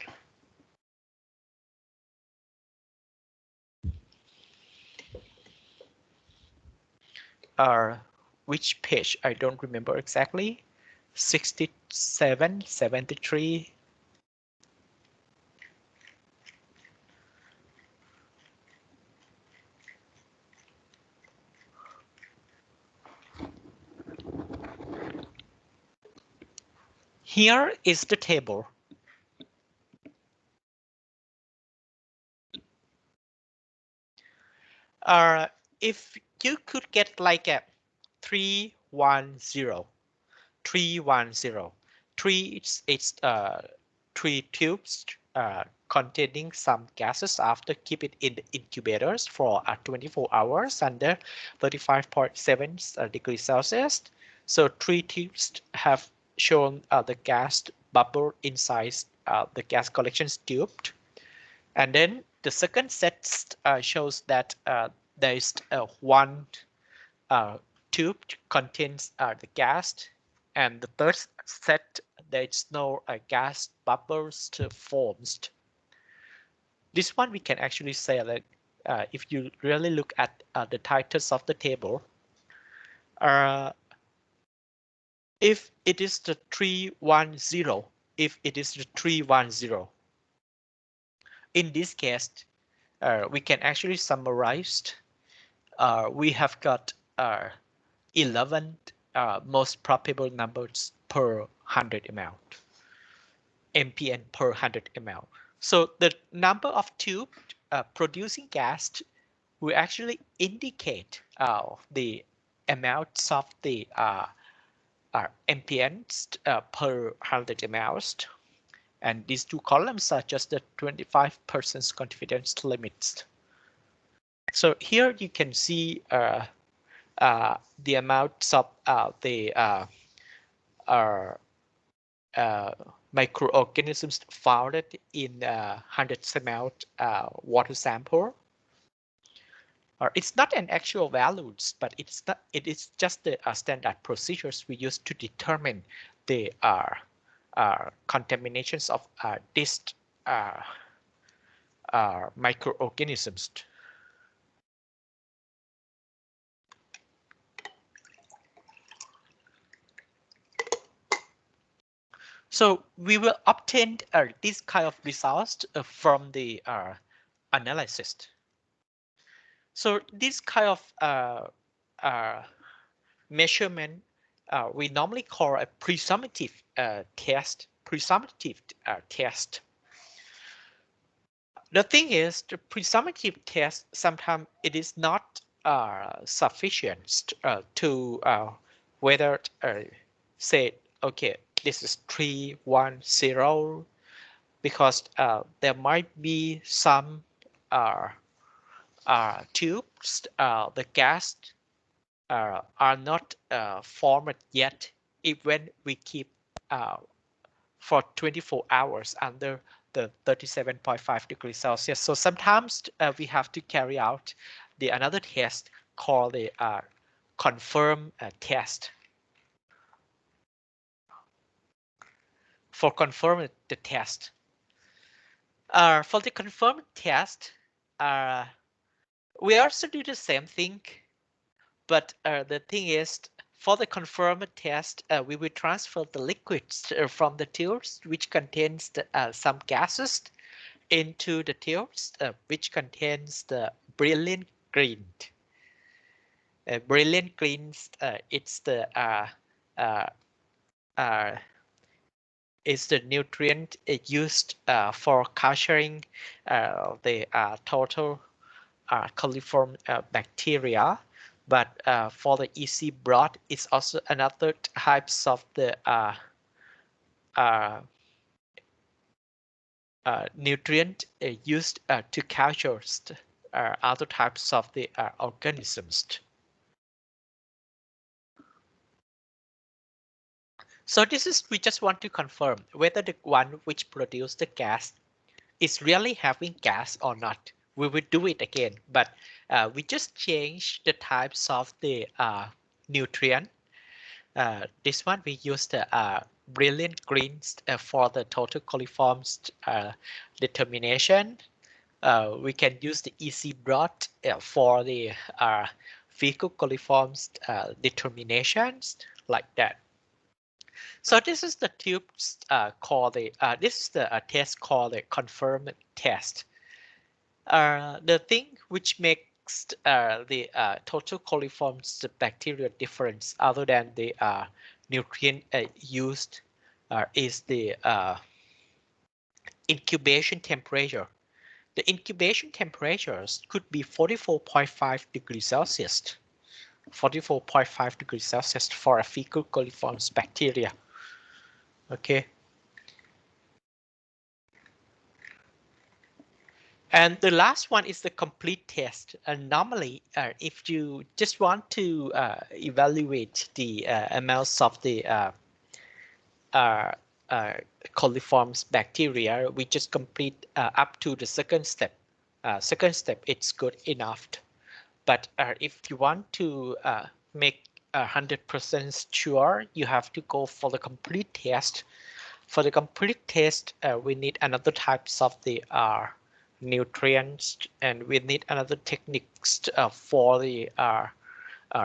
Which page? I don't remember exactly. 67, 73. Here is the table. If you could get like a 3, 1, 0, 3, 1, 0, 3, it's 3 tubes containing some gases after keep it in the incubators for 24 hours under 35.7 degrees Celsius. So 3 tubes have shown the gas bubble inside the gas collection tube. And then the second set shows that there is one tube contains the gas, and the third set there is no gas bubbles formed. This one we can actually say that if you really look at the titles of the table, if it is the 310, if it is the 310, in this case, we can actually summarize. We have got 11 most probable numbers per 100 ml, MPN per 100 ml. So the number of tubes producing gas will actually indicate the amounts of the MPNs per 100 ml. And these two columns are just the 25% confidence limits. So here you can see the amounts of the microorganisms found in 100 ml water sample. It's not an actual values, but it's not. It is just the standard procedures we use to determine the contaminations of these microorganisms. So we will obtain this kind of results from the analysis. So this kind of measurement we normally call a presumptive test. The thing is, the presumptive test sometimes it is not sufficient to whether say, okay, this is 310, because there might be some tubes, the gas are not formed yet, even we keep for 24 hours under the 37.5 degrees Celsius. So sometimes we have to carry out the another test called the confirm test. For confirm the test, for the confirmed test, we also do the same thing, but the thing is, for the confirmed test, we will transfer the liquids from the tubes which contains the, some gases into the tubes which contains the brilliant green. Brilliant green, it's the is the nutrient used for capturing the total coliform bacteria. But for the EC broth, it's also another types of the nutrient used to capture other types of the organisms. So this is, we just want to confirm whether the one which produced the gas is really having gas or not. We will do it again, but we just change the types of the nutrient. This one we use the brilliant greens for the total coliforms determination. We can use the EC broth for the fecal coliforms determinations, like that. So this is the tubes called the this is the test called the confirmed test. The thing which makes the total coliforms bacteria difference other than the nutrient used is the incubation temperature. The incubation temperatures could be 44.5 degrees Celsius. 44.5 degrees Celsius for a fecal coliforms bacteria. Okay. And the last one is the complete test. And normally, if you just want to evaluate the amounts of the coliforms bacteria, we just complete up to the second step. Second step, it's good enough. But if you want to make 100% sure, you have to go for the complete test. For the complete test, we need another types of the nutrients, and we need another techniques for the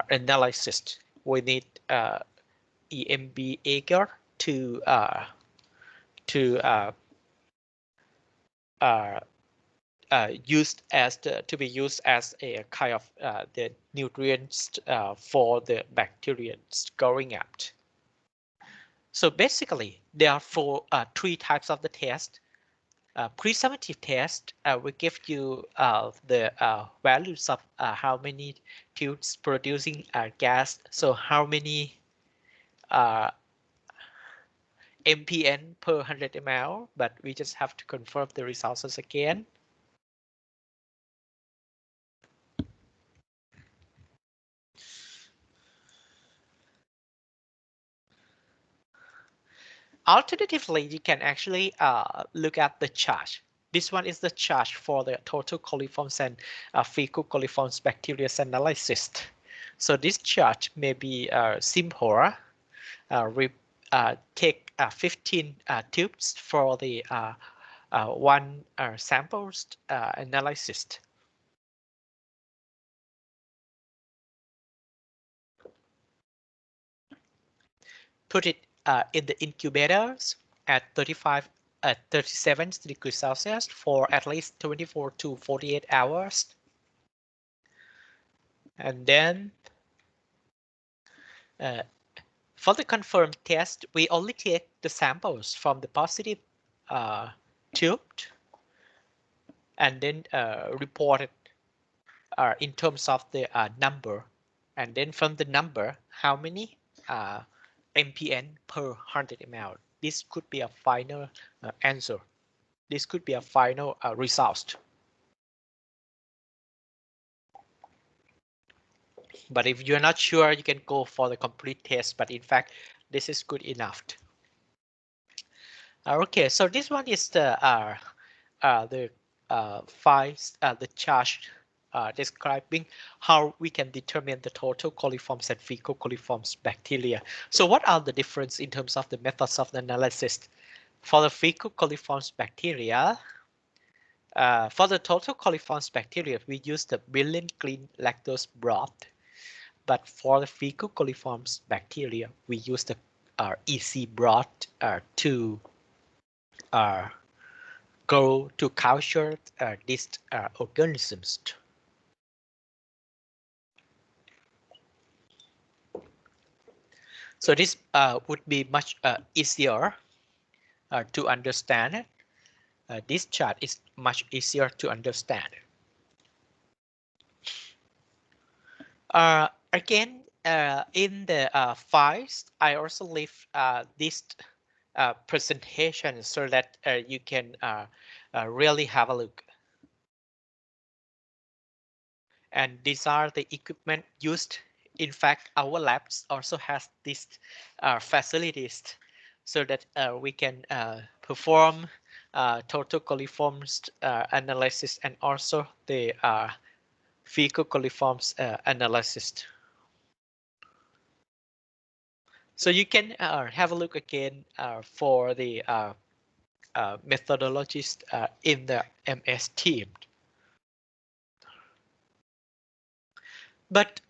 analysis. We need EMB agar to used as to be used as a kind of the nutrients for the bacteria growing up. So basically, there are three types of the test. Pre-summative test will give you the values of how many tubes producing gas, so how many MPN per 100 ml, but we just have to confirm the results again. Alternatively, you can actually look at the charge. This one is the charge for the total coliforms and fecal coliforms bacteria analysis. So this charge may be simpler. We take 15 tubes for the one samples analysis. Put it in the incubators at 37 degrees Celsius for at least 24 to 48 hours. And then for the confirmed test, we only take the samples from the positive tube and then report it in terms of the number. And then from the number, how many MPN per 100 ml. This could be a final answer. This could be a final result. But if you're not sure, you can go for the complete test. But in fact, this is good enough. Okay, so this one is the files, the chart describing how we can determine the total coliforms and fecal coliforms bacteria. So what are the difference in terms of the methods of the analysis? For the fecal coliforms bacteria, for the total coliforms bacteria, we use the Billen clean lactose broth. But for the fecal coliforms bacteria, we use the EC broth to go to culture these organisms. So this would be much easier to understand. This chart is much easier to understand. Again, in the files, I also leave this presentation so that you can really have a look. And these are the equipment used. In fact, our labs also has these facilities so that we can perform total coliforms analysis and also the fecal coliforms analysis. So you can have a look again for the methodologies in the MS team. But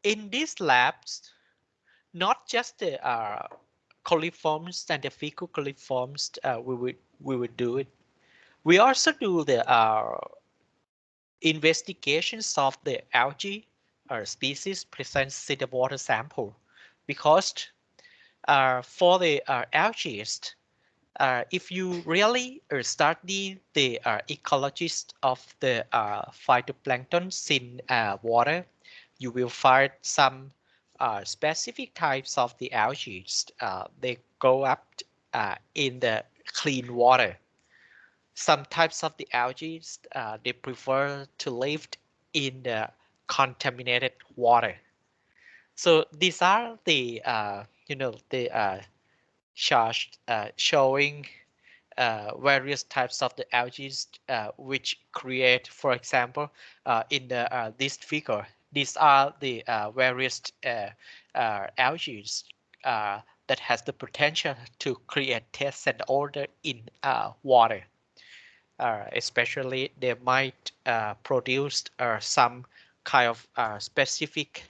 in these labs, not just the coliforms and the fecal coliforms we would do it. We also do the investigations of the algae or species present in the water sample, because for the algae, if you really study the ecologies of the phytoplankton in water, you will find some specific types of the algae. They grow up in the clean water. Some types of the algae they prefer to live in the contaminated water. So these are the the chart showing various types of the algae which create, for example, in the this figure, these are the various algae that has the potential to create tests and odor in water. Especially they might produce some kind of specific,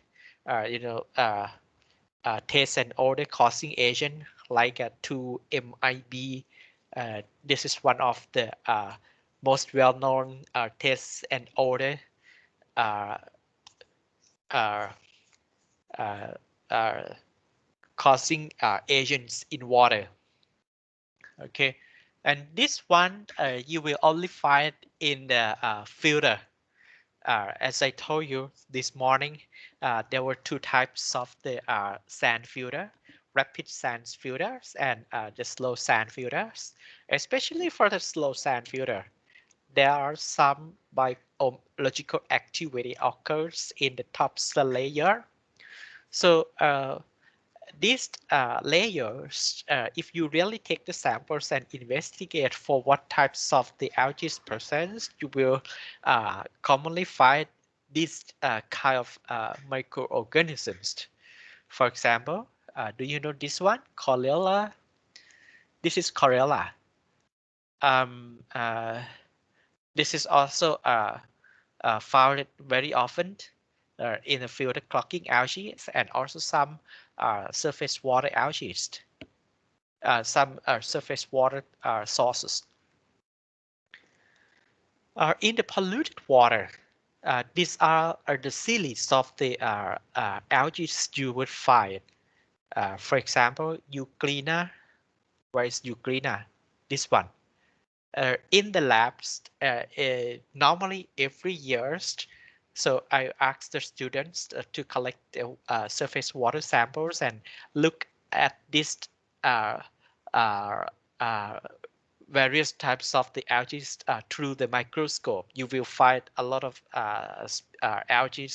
taste and odor causing agent like 2-MIB. This is one of the most well-known taste and odor uh, uh, uh, uh, causing agents in water. Okay, and this one you will only find in the filter. As I told you this morning, there were two types of the sand filter, rapid sand filters and the slow sand filters. Especially for the slow sand filter, there are some biological activity occurs in the top cell layer. So these layers, if you really take the samples and investigate for what types of the algae present, you will commonly find these kind of microorganisms. For example, do you know this one? Chlorella. This is Chlorella. Um, uh, this is also found very often in the filter clogging algae and also some surface water algae. Some surface water sources. In the polluted water, these are the series of the algae you would find. For example, Euglena. Where is Euglena? This one. In the labs, normally every year, so I ask the students to collect the surface water samples and look at this uh, uh, uh, various types of the algae through the microscope. You will find a lot of algae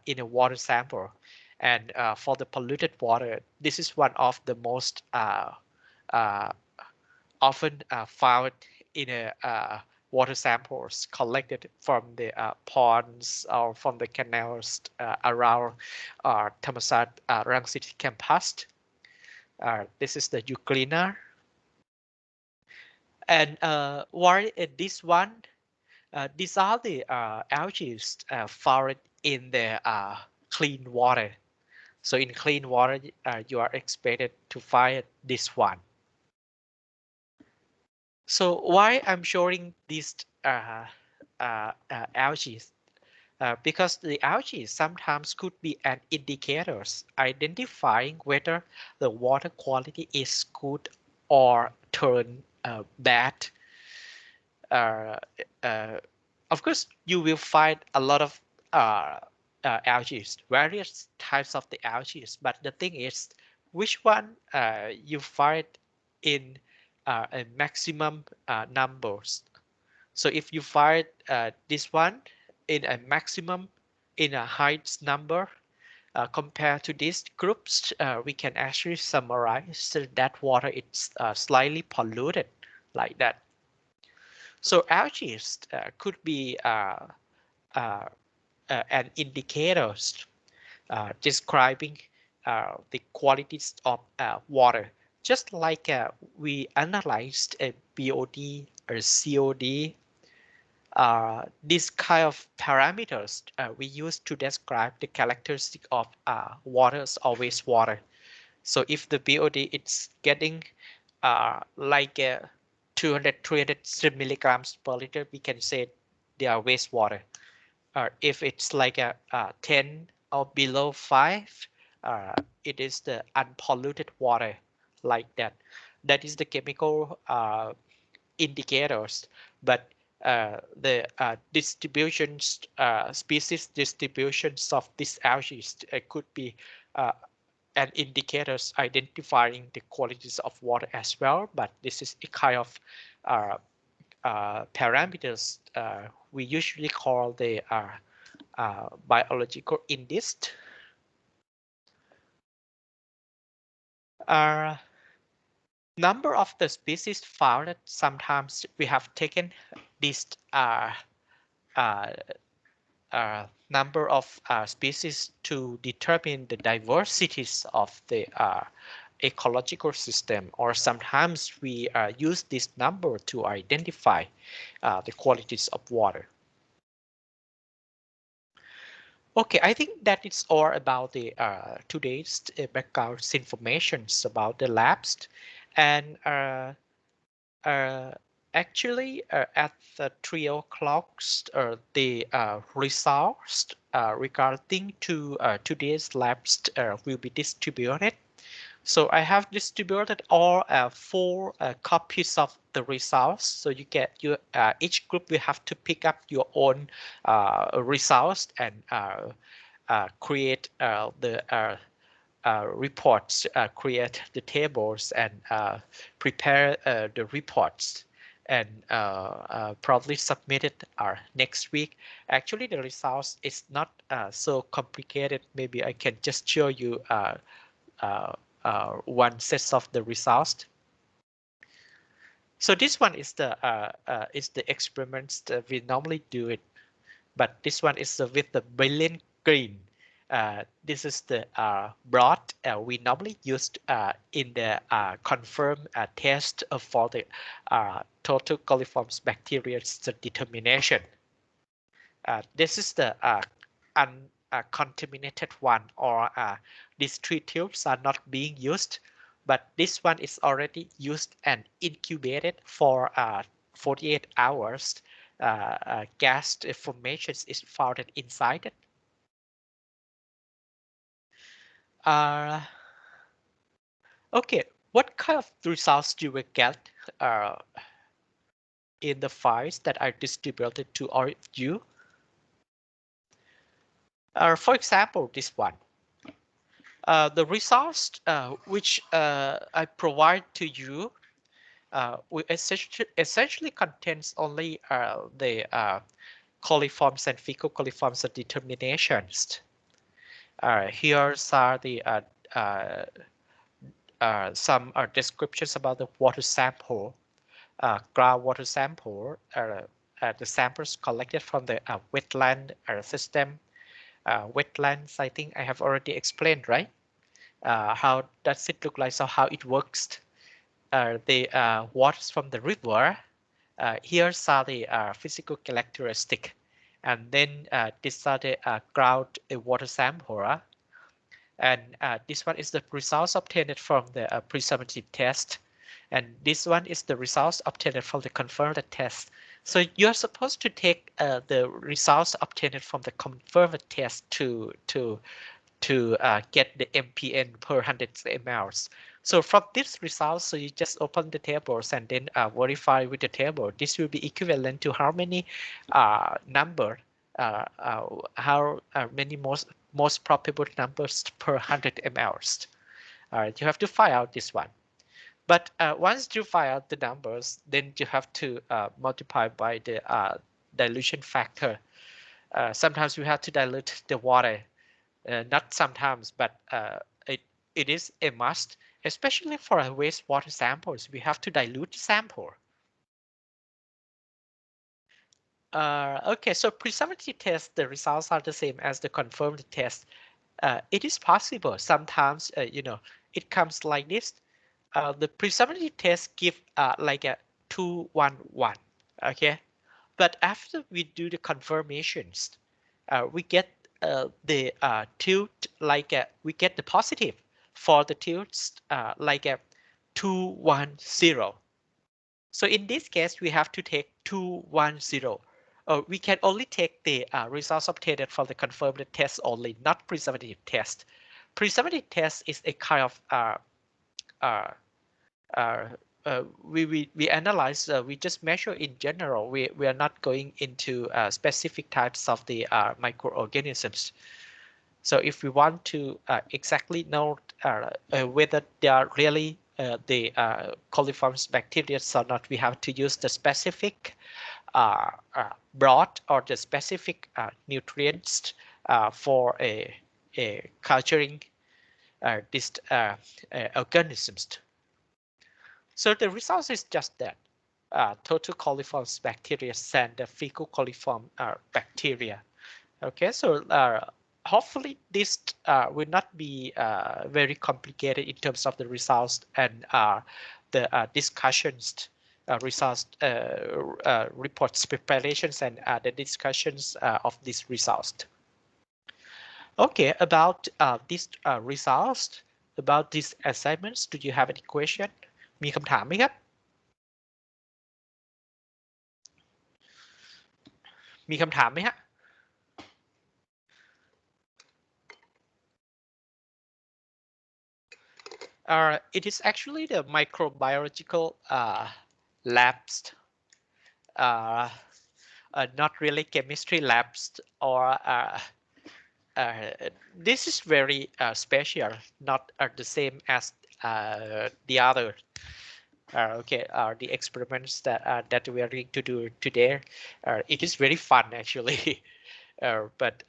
in a water sample. And for the polluted water, this is one of the most uh, often found in a water samples collected from the ponds or from the canals around Thammasat Rangsit campus. This is the Euglena. And while this one, these are the algae found in the clean water. So in clean water, you are expected to find this one. So why I'm showing these algae? Because the algae sometimes could be an indicators identifying whether the water quality is good or turn bad. Uh, uh, of course, you will find a lot of algae, various types of the algae. But the thing is, which one you find in a maximum numbers. So if you find this one in a maximum in a highest number compared to these groups, we can actually summarize that water is slightly polluted like that. So algae could be an indicator describing the qualities of water. Just like we analyzed a BOD or COD, these kind of parameters we use to describe the characteristic of waters or wastewater. So if the BOD is getting like 200, 300 milligrams per liter, we can say they are wastewater. If it's like a 10 or below 5, it is the unpolluted water like that. That is the chemical indicators, but the distributions, species distributions of these algae could be an indicators identifying the qualities of water as well. But this is a kind of parameters we usually call the biological index. Number of the species found, sometimes we have taken this uh, number of species to determine the diversities of the ecological system, or sometimes we use this number to identify the qualities of water. Okay, I think that it's all about the today's background information about the labs, and uh, actually at the 3 o'clock the results regarding to today's labs will be distributed. So I have distributed all 4 copies of the results. So you get your each group will have to pick up your own results and create the reports, create the tables, and prepare the reports, and probably submit it next week. Actually, the results is not so complicated. Maybe I can just show you uh, one set of the results. So this one is the experiments that we normally do it, but this one is with the brilliant green. This is the broad we normally used in the confirmed test for the total coliform bacteria determination. This is the uncontaminated one, or these 3 tubes are not being used, but this one is already used and incubated for 48 hours. Gas formation is found inside it. Okay, what kind of results do we get in the files that are distributed to all of you? For example, this one. The results which I provide to you will essentially contains only the coliforms and fecal coliforms determinations. Here are the some descriptions about the water sample, groundwater sample, the samples collected from the wetland system. Wetlands, I think I have already explained, right? How does it look like? So how it works? The waters from the river. Here's are the physical characteristic, and then these are the ground water sample. And this one is the results obtained from the presumptive test, and this one is the results obtained from the confirmed test. So you're supposed to take the results obtained from the confirmed test to get the MPN per 100 mLs. So from this result, so you just open the tables and then verify with the table. This will be equivalent to how many number, how many most probable numbers per 100 mLs. All right, you have to find out this one. But once you find out the numbers, then you have to multiply by the dilution factor. Sometimes you have to dilute the water. Not sometimes, but it is a must, especially for wastewater samples. We have to dilute the sample. Okay, so presumptive test, the results are the same as the confirmed test. It is possible sometimes, it comes like this. The presumptive test give like a 2-1-1, okay? But after we do the confirmations, we get the tilt like we get the positive for the tilts like a 2-1-0. So in this case, we have to take 2-1-0. We can only take the results obtained from the confirmed test only, not presumptive test. Presumptive test is a kind of we analyze, we just measure in general. We are not going into specific types of the microorganisms. So if we want to exactly know whether they are really the coliform bacteria or not, we have to use the specific broth or the specific nutrients for a culturing these organisms. So the result is just that total coliform bacteria and the fecal coliform bacteria. Okay, so hopefully this will not be very complicated in terms of the results and the discussions, results, reports preparations, and the discussions of these results. Okay, about these results, about these assignments, do you have any question? มีคำถามไหมครับ มีคำถามไหมฮะ It is actually the microbiological labs, not really chemistry labs, or this is very special, not the same as the other. Okay, the experiments that we are going to do today. It is very fun actually, but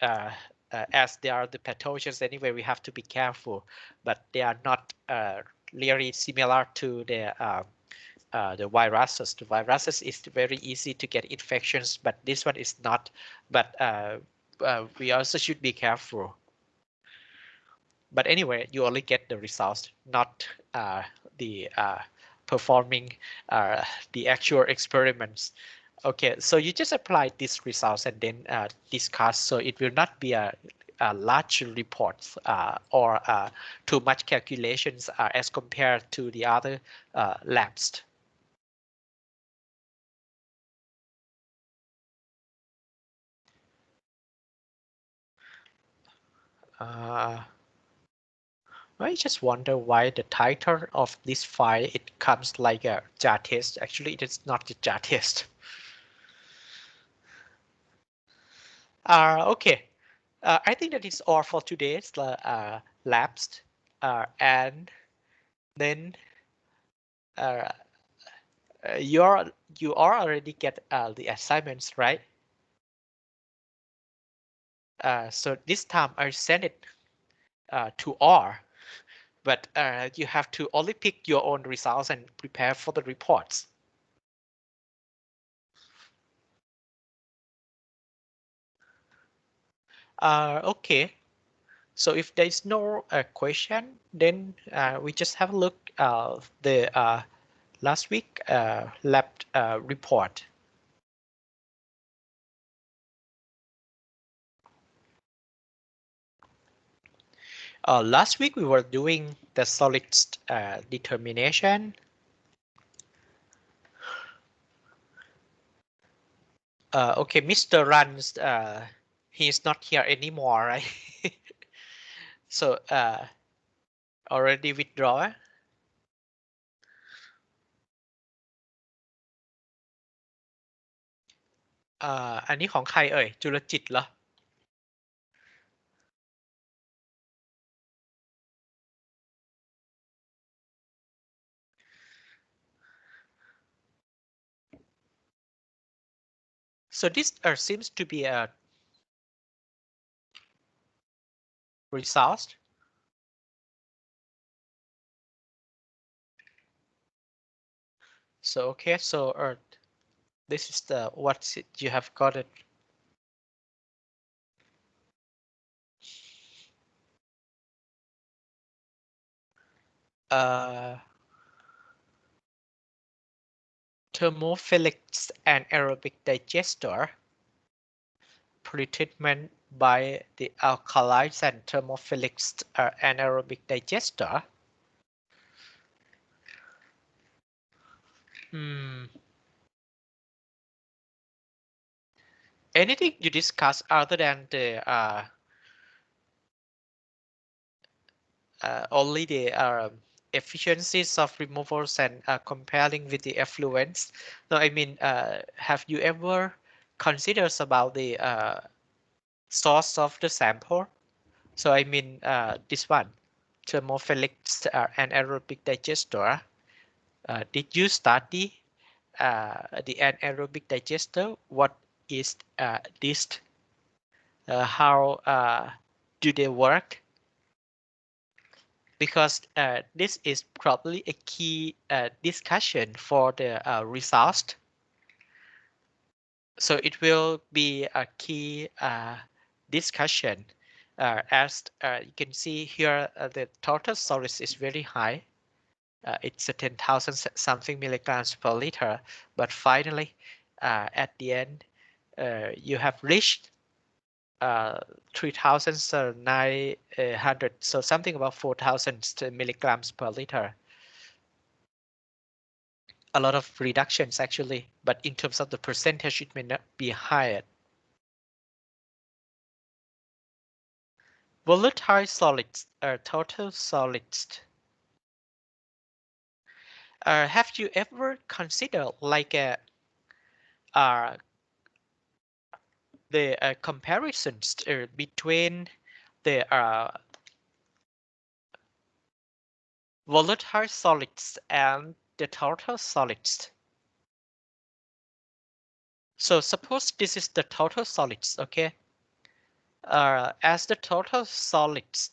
as they are the pathogens anyway, we have to be careful. But they are not really similar to the viruses. The viruses is very easy to get infections, but this one is not. But we also should be careful. But anyway, you only get the results, not the performing the actual experiments. Okay, so you just apply these results and then discuss. So it will not be a large reports or too much calculations as compared to the other labs. I just wonder why the title of this file, it comes like a jar test. Actually, it is not a jar test. Okay, I think that is all for today's labs, and then you are already get the assignments, right? So this time I send it to R, but you have to only pick your own results and prepare for the reports. Okay, so if there is no question, then we just have a look the last week lab report. Last week we were doing the solids determination. Okay, Mr. Runs, he's not here anymore, right? So already withdraw. อันนี้ของใครเอ่ยจุลจิตเหรอ So this seems to be a result. So okay, so this is the what you have got it. Thermophilics and aerobic digester pretreatment by the alkalides and thermophilics anaerobic digester. Anything you discuss other than the only the efficiencies of removals and comparing with the effluents? No, I mean, have you ever considered about the source of the sample? So I mean, this one, thermophilics and anaerobic digester. Did you study the anaerobic digester? What is this? How do they work? Because this is probably a key discussion for the results. So it will be a key discussion As you can see here, the total solids is very high. It's a 10,000 something milligrams per liter, but finally, at the end, you have reached 3,900, so something about 4,000 milligrams per liter. A lot of reductions actually, but in terms of the percentage, it may not be higher. Volatile solids are total solids. Have you ever considered like the comparisons between the volatile solids and the total solids? So suppose this is the total solids, okay? As the total solids,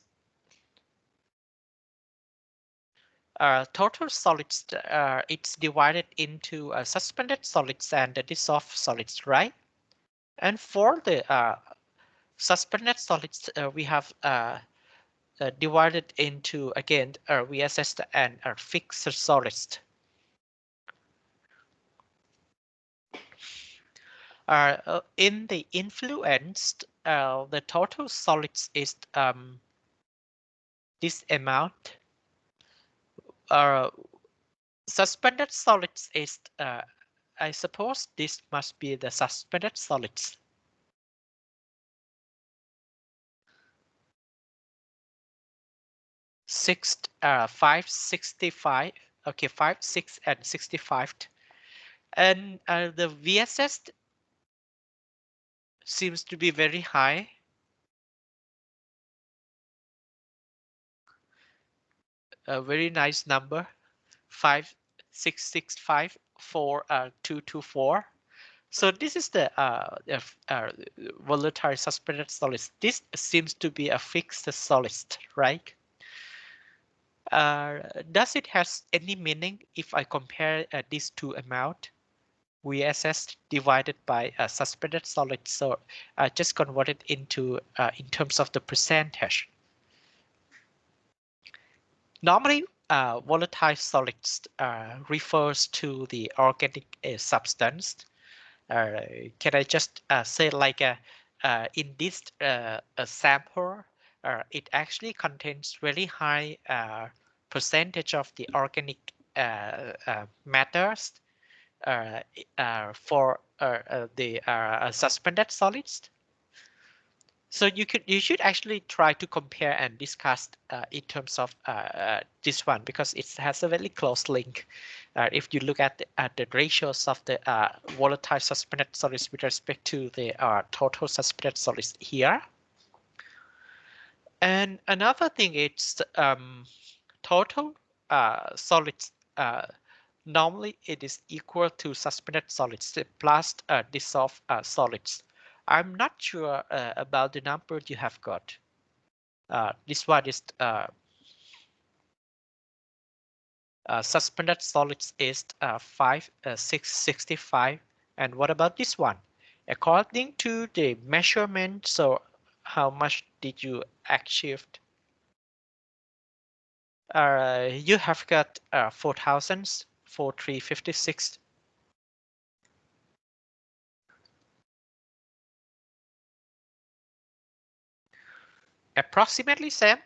it's divided into suspended solids and dissolved solids, right? And for the suspended solids, we have divided into, again, we assessed and fixed solids. In the influenced, the total solids is this amount. Suspended solids is, I suppose this must be the suspended solids. Six, 565. Okay, 5, 6, and 65. And the VSS seems to be very high. A very nice number, 5,665,4,224. So this is the volatile suspended solids. This seems to be a fixed solid, right? Does it has any meaning if I compare these two amount? VSS divided by a suspended solid. So just convert it into in terms of the percentage. Normally, volatile solids refers to the organic substance. Can I just say like in this sample, it actually contains very high percentage of the organic matters for the suspended solids. So you should actually try to compare and discuss in terms of this one, because it has a very close link. If you look at the ratios of the volatile suspended solids with respect to the total suspended solids here. And another thing is total solids. Normally it is equal to suspended solids plus dissolved solids. I'm not sure about the number you have got. This one is suspended solids is 5,665. And what about this one? According to the measurement, so how much did you achieve? You have got 4,000, 4,356. Approximately same.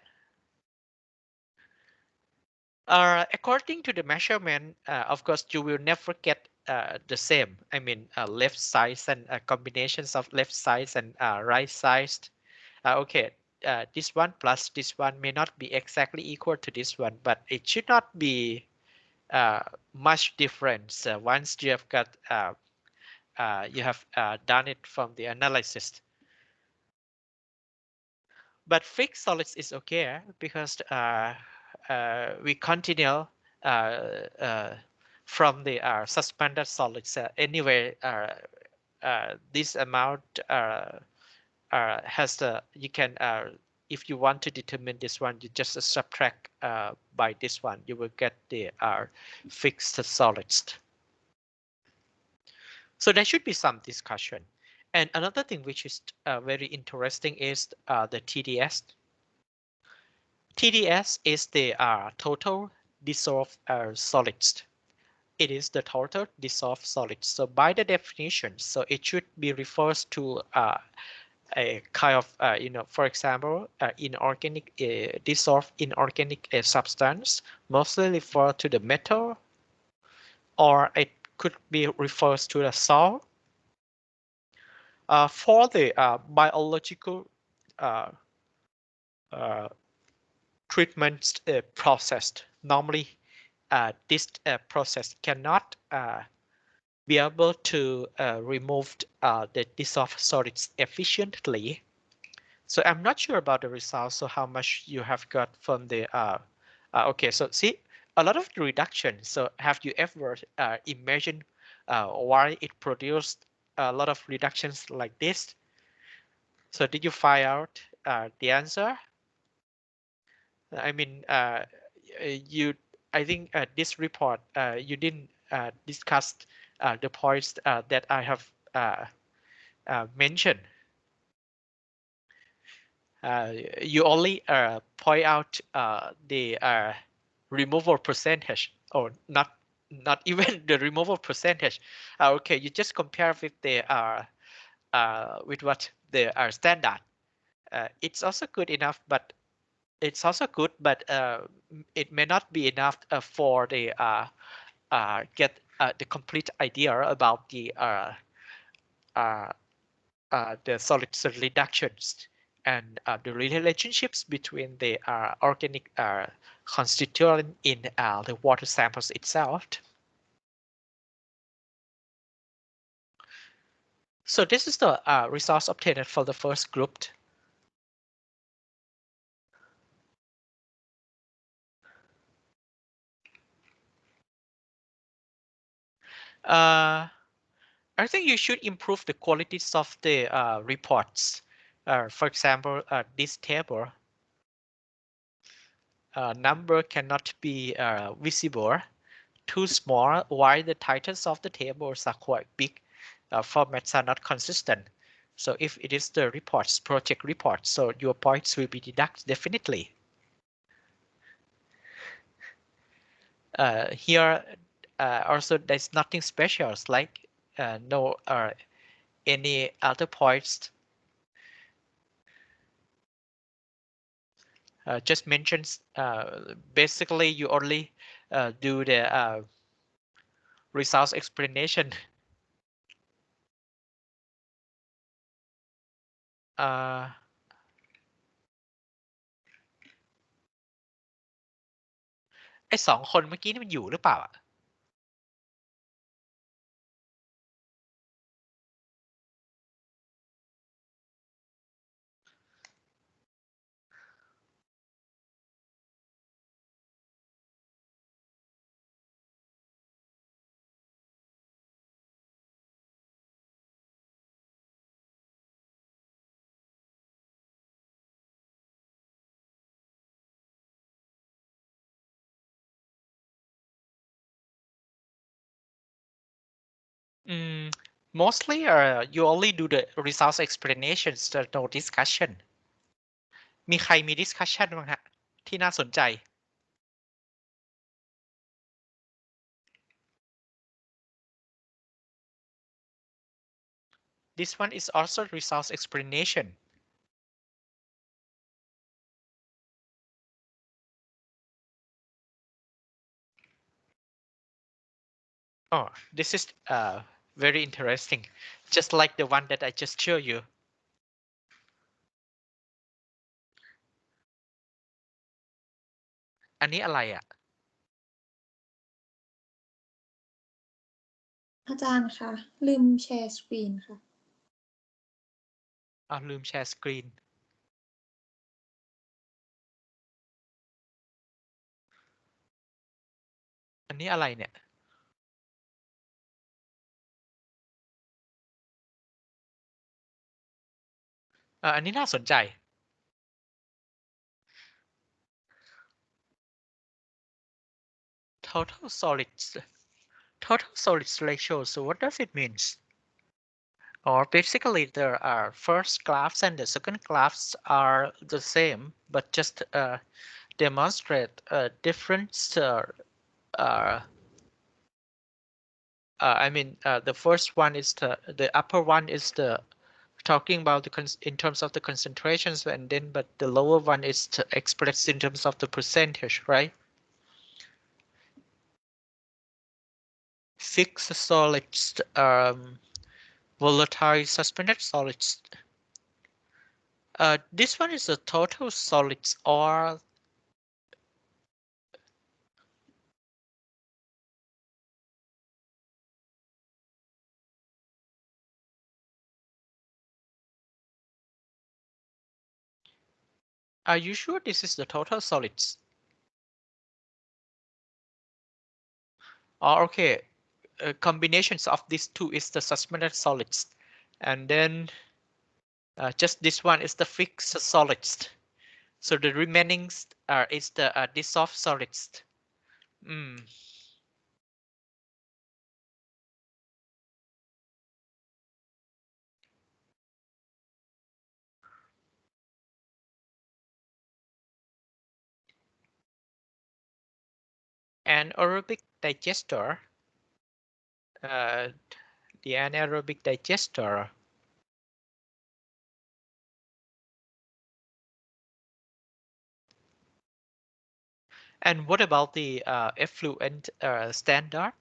According to the measurement, of course, you will never get the same. I mean, left size and combinations of left size and right sized. Okay, this one plus this one may not be exactly equal to this one, but it should not be much difference once you have got you have done it from the analysis. But fixed solids is okay because we continue from the suspended solids. Anyway, this amount has the, you can, if you want to determine this one, you just subtract by this one, you will get the fixed solids. So there should be some discussion. And another thing which is very interesting is the TDS. TDS is the total dissolved solids. It is the total dissolved solids. So by the definition, so it should be refers to a kind of, for example, inorganic dissolved inorganic substance, mostly refer to the metal, or it could be refers to the salt. For the biological uh, uh, treatment process, normally this process cannot be able to remove the dissolved solids efficiently. So I'm not sure about the results. So how much you have got from the okay, so see a lot of the reduction. So have you ever imagined why it produced a lot of reductions like this? So did you find out the answer? I mean, you. I think this report you didn't discuss the points that I have mentioned. You only point out the removal percentage, or not even the removal percentage. Okay, you just compare with the with what the standard. It's also good enough, but it's also good, but it may not be enough for the get the complete idea about uh, the solid reductions and the relationships between the organic constituent in the water samples itself. So this is the results obtained for the first group. Uh, I think you should improve the qualities of the reports. For example, this table number cannot be visible, too small, while the titles of the tables are quite big. Formats are not consistent. So if it is the reports, project reports, so your points will be deducted definitely. Here also there's nothing special, like no any other points. Just mentions basically you only do the results explanation. ไอ้2 คนเมื่อกี้นี่มันอยู่หรือเปล่าอะ Mostly you only do the results explanations there's no discussion มีใครมี discussion บ้างฮะที่น่าสนใจ This one is also results explanation. Oh, this is very interesting, just like the one that I just showed you. อันนี้อะไรอ่ะ
อาจารย์คะลืมแชร์สกรีนค่ะ
ลืมแชร์สกรีน อันนี้อะไรเนี่ยอันนี้น่าสนใจ total solids ratio, so what does it mean? Or basically there are first graphs and the second graphs are the same, but just demonstrate a difference. I mean, the first one is the upper one is the talking about the in terms of the concentrations, and then but the lower one is expressed in terms of the percentage, right? Fixed solids, volatile suspended solids. This one is the total solids, or are you sure this is the total solids? Or okay, combinations of these two is the suspended solids, and then just this one is the fixed solids. So the remaining is the dissolved solids. Anaerobic digester. The anaerobic digester. And what about the effluent standard?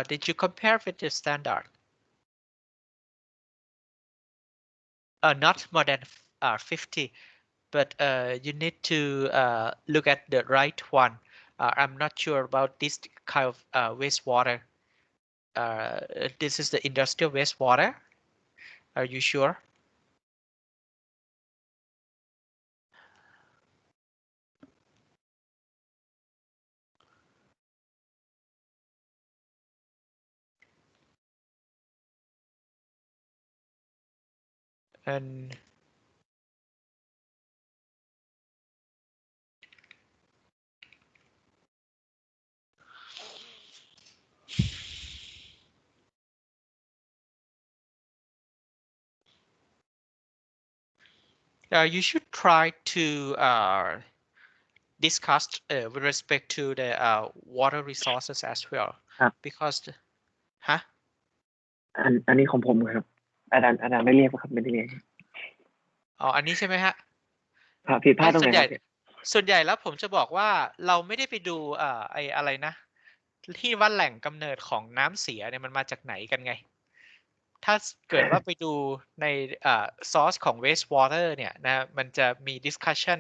Did you compare with the standard? Not more than 50, but you need to look at the right one. I'm not sure about this kind of wastewater. This is the industrial wastewater. Are you sure? And you should try to discuss with respect to the water resources as well, because huh?
อันนี้ของผมครับอาจารย์ไม่เรียกครับไม่ได้เรียก
อ๋ออันนี้ใช่ไหมฮะ
ผิดพลาดตรงไหนครับ
ส่วนใหญ่แล้วผมจะบอกว่าเราไม่ได้ไปดูไอ้อะไรนะที่ว่าแหล่งกำเนิดของน้ำเสียเนี่ยมันมาจากไหนกันไง ถ้าเกิดว่าไปดูในsource ของ waste water เนี่ยนะมันจะมี discussion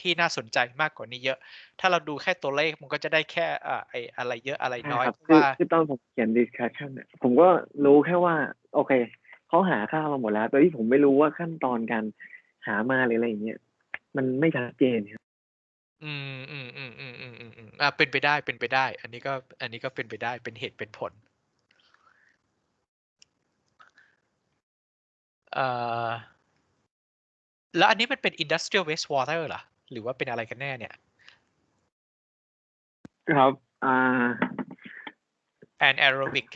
ที่น่าสนใจมากกว่านี้เยอะ ถ้าเราดูแค่ตัวเลขมันก็จะได้แค่ไอ้อะไรเยอะอะไรน้อยว่า
คือตอนผมเขียน discussion เนี่ยผมก็รู้แค่ว่าโอเคเขาหาค่ามาหมดแล้วแต่ที่ผมไม่รู้ว่าขั้นตอนการหามาหรืออะไรอย่างเงี้ยมันไม่ชัดเจนครับ
เป็นไปได้อันนี้ก็เป็นไปได้เป็นเหตุเป็นผลแล้วอันนี้มันเป็น industrial wastewater เหรอหรือว่าเป็นอะไรกันแน่เนี่ย
ครับ
anaerobic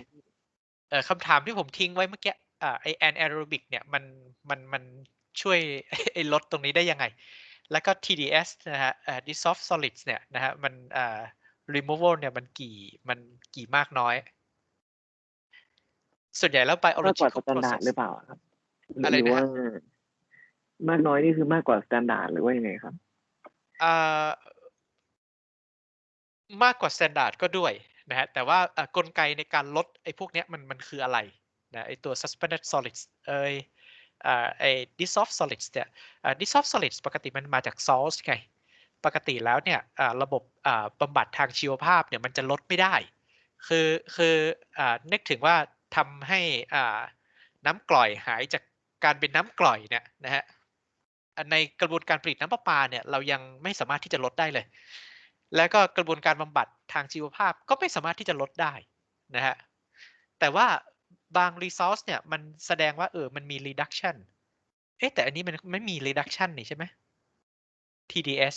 คำถามที่ผมทิ้งไว้เมื่อกี้ไอ้ anaerobic เนี่ยมันช่วยไอ้ลดตรงนี้ได้ยังไงแล้วก็ TDS นะฮะdissolved solids เนี่ยนะฮะมันremoval เนี่ยมันกี่มากน้อยส่วนใหญ่แล้ว biological process
หรือเปล่าครับหรือว่ามากน้อยนี่คือมากกว่า standard หรือว่ายังไงครับ
มากกว่า standard ก็ด้วยนะฮะแต่ว่ากลไกในการลดไอ้พวกเนี้ยมันคืออะไรนะไอ้ตัว suspended solids ไอ้ dissolved solids เนี่ยdissolved solids ปกติมันมาจาก salts ไงปกติแล้วเนี่ยระบบบำบัดทางชีวภาพเนี่ยมันจะลดไม่ได้คือนึกถึงว่าทำให้น้ำกร่อยหายจากการเป็นน้ำกร่อยเนี่ยนะฮะในกระบวนการผลิตน้ำประปาเนี่ยเรายังไม่สามารถที่จะลดได้เลยแล้วก็กระบวนการบำบัดทางชีวภาพก็ไม่สามารถที่จะลดได้นะฮะแต่ว่าบาง resource เนี่ยมันแสดงว่ามันมี reduction แต่อันนี้มันไม่มี reduction นี่ใช่ไหม TDS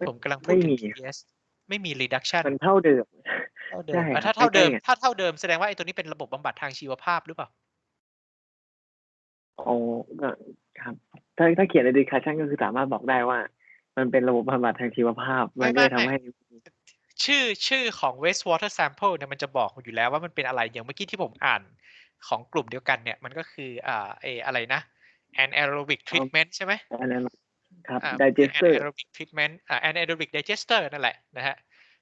ผมกำลังพูดถึง TDS ไม่มี reduction
มันเท่าเดิม
เท่าเดิ
ใช่
ม
ครับ
ถ้าเท่า
ใก
เดิ
ล้
ม
ๆกัน
ถ้าเท่าเดิมแสดงว่าไอ้ตัวนี้เป็นระบบบำบัดทางชีวภาพหรือเปล่า?
อ๋อ ก็ ครับ ถ้าเขียนใน discussion ก็คือสามารถบอกได้ว่า มันเป็นระบบบำบัดทางชีวภาพ
ไ
มันก็
ม่
เลยทำให้
ๆ ชื่อของ wastewater sample เนี่ยมันจะบอกอยู่แล้วว่ามันเป็นอะไร อย่างเมื่อกี้ที่ผมอ่านของกลุ่มเดียวกันเนี่ย มันก็คือ ไอ้อะไรนะ anaerobic
อ๋อ
treatment ใช่ไหม?
อันนั้น ครับ
อ่า
digester
anaerobic treatment anaerobic digester นั่นแหละนะครับ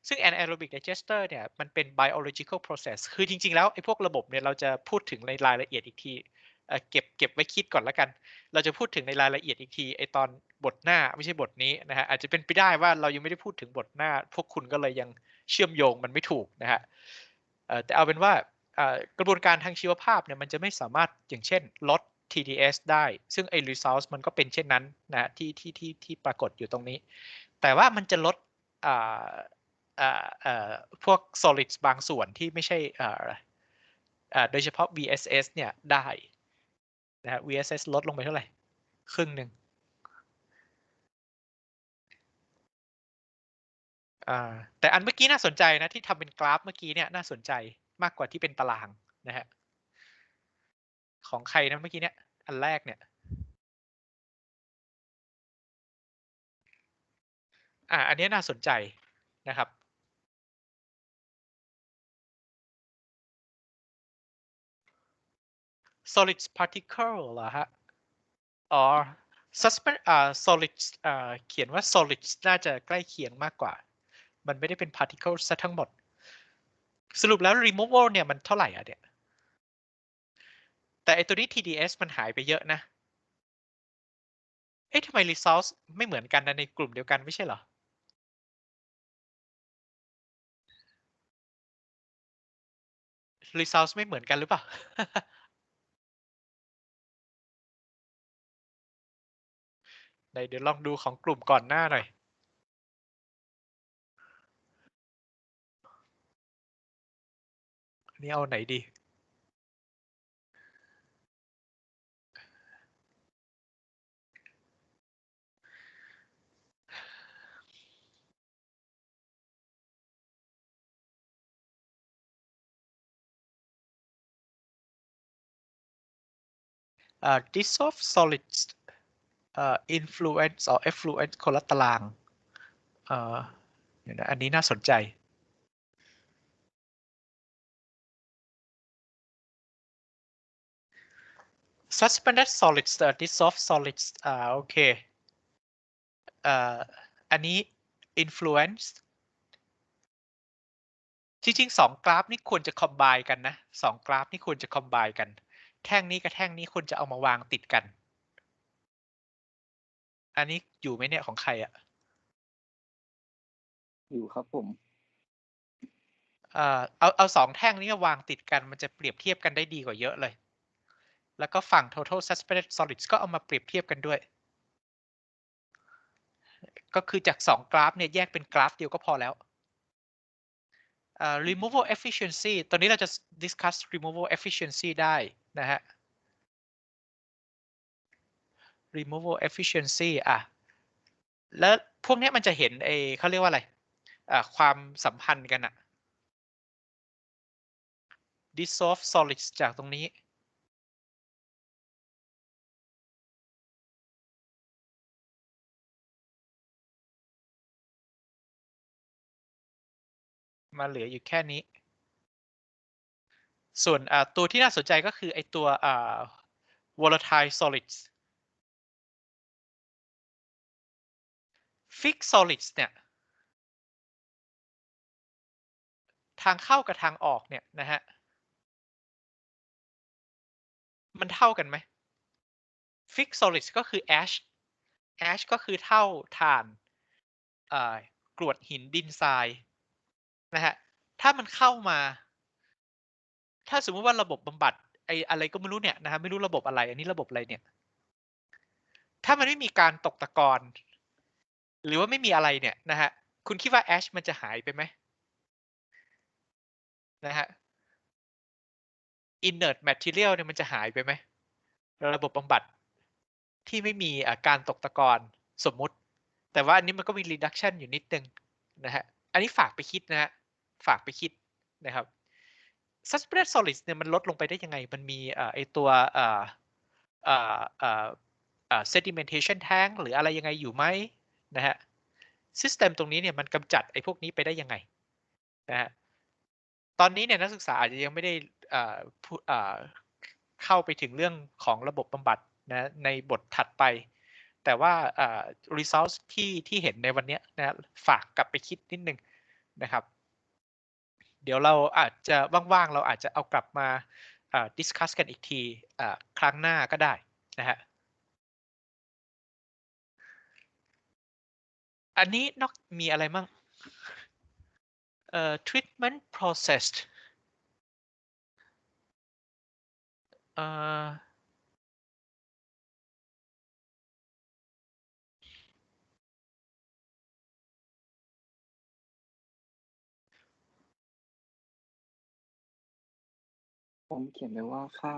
ซึ่ง anaerobic digester เนี่ยมันเป็น biological process คือจริง ๆ แล้วไอ้พวกระบบเนี่ยเราจะพูดถึงในรายละเอียดอีกที เก็บไว้คิดก่อนแล้วกัน เราจะพูดถึงในรายละเอียดอีกทีไอ้ตอนบทหน้าไม่ใช่บทนี้นะครับ อาจจะเป็นไปได้ว่าเรายังไม่ได้พูดถึงบทหน้า พวกคุณก็เลยยังเชื่อมโยงมันไม่ถูกนะครับ แต่เอาเป็นว่า กระบวนการทางชีวภาพเนี่ยมันจะไม่สามารถ อย่างเช่น ลด TDS ได้ ซึ่งไอ้ results มันก็เป็นเช่นนั้นนะครับที่ปรากฏอยู่ตรงนี้ แต่ว่ามันจะลด พวก solids บางส่วนที่ไม่ใช่ โดยเฉพาะ VSS เนี่ยได้นะครับ VSS ลดลงไปเท่าไร? ครึ่งหนึ่ง แต่อันเมื่อกี้น่าสนใจนะที่ทำเป็นกราฟเมื่อกี้เนี่ยน่าสนใจมากกว่าที่เป็นตารางนะครับ ของใครนะเมื่อกี้เนี่ย อันแรกเนี่ย? อันนี้น่าสนใจนะครับ solids particle เหรอครับ? อ๋อ solids เขียนว่า solids น่าจะใกล้เคียงมากกว่า มันไม่ได้เป็น particle เสียทั้งหมด สรุปแล้ว removal เนี่ยมันเท่าไรอะเนี่ย? แต่ไอ้ตัวนี้ TDS มันหายไปเยอะนะ เอ๊ะ ทำไม results ไม่เหมือนกันนะในกลุ่มเดียวกันไม่ใช่เหรอ? results ไม่เหมือนกันหรือเปล่า? ไหนเดี๋ยวลองดูของกลุ่มก่อนหน้าหน่อย อันนี้เอาไหนดี? dissolved solids influence อ๋อ effluent คนละตาราง เดี๋ยวนะอันนี้น่าสนใจ suspended solids dissolved solids โอเค อันนี้ influence จริง ๆ 2 กราฟนี่ควรจะ combine กันนะ 2 กราฟนี่ควรจะ combine กัน แท่งนี้กับแท่งนี้ควรจะเอามาวางติดกัน อันนี้อยู่ไหมเนี่ยของใครอะ?
อยู่ครับผม
เอา 2 แท่งนี้มาวางติดกัน มันจะเปรียบเทียบกันได้ดีกว่าเยอะเลย แล้วก็ฝั่ง total suspended solids ก็เอามาเปรียบเทียบกันด้วย ก็คือจาก 2 กราฟเนี่ยแยกเป็นกราฟเดียวก็พอแล้ว removal efficiency ตอนนี้เราจะ discuss removal efficiency ได้นะครับ removal efficiency แล้วพวกนี้มันจะเห็นเขาเรียกว่าอะไร ความสัมพันธ์กันน่ะ dissolved solids จากตรงนี้ มาเหลืออยู่แค่นี้ ส่วนตัวที่น่าสนใจก็คือไอ้ตัวvolatile solids fixed solids เนี่ย ทางเข้ากับทางออกเนี่ยนะครับ มันเท่ากันไหม? fixed solids ก็คือ ash ash ก็คือเท่าถ่าน กรวดหินดินทรายนะครับ ถ้ามันเข้ามา ถ้าสมมุติว่าระบบบำบัดอะไรก็ไม่รู้เนี่ยนะครับ ไม่รู้ระบบอะไร อันนี้ระบบอะไรเนี่ย? ถ้ามันไม่มีการตกตะกอนหรือว่าไม่มีอะไรเนี่ยนะครับ คุณคิดว่า ash มันจะหายไปไหม? นะครับ inert material เนี่ยมันจะหายไปไหม? ระบบบำบัดที่ไม่มีการตกตะกอนสมมุติ แต่ว่าอันนี้มันก็มี reduction อยู่นิดหนึ่งนะครับ อันนี้ฝากไปคิดนะครับ ฝากไปคิด นะครับ suspended solids เนี่ยมันลดลงไปได้ยังไงมันมีไอตัวsedimentation tank หรืออะไรยังไงอยู่ไหมนะฮะ system ตรงนี้เนี่ยมันกำจัดไอ้พวกนี้ไปได้ยังไงนะฮะตอนนี้เนี่ยนักศึกษาอาจจะยังไม่ได้เข้าไปถึงเรื่องของระบบบำบัดนะในบทถัดไปแต่ว่าresults ที่เห็นในวันนี้นะฝากกลับไปคิดนิดนึงนะครับเดี๋ยวเราอาจจะว่างๆเราอาจจะเอากลับมาdiscuss กันอีกทีครั้งหน้าก็ได้นะฮะอันนี้นอกมีอะไรมั่งtreatment process
ผมเขียนไว้ว่าค่า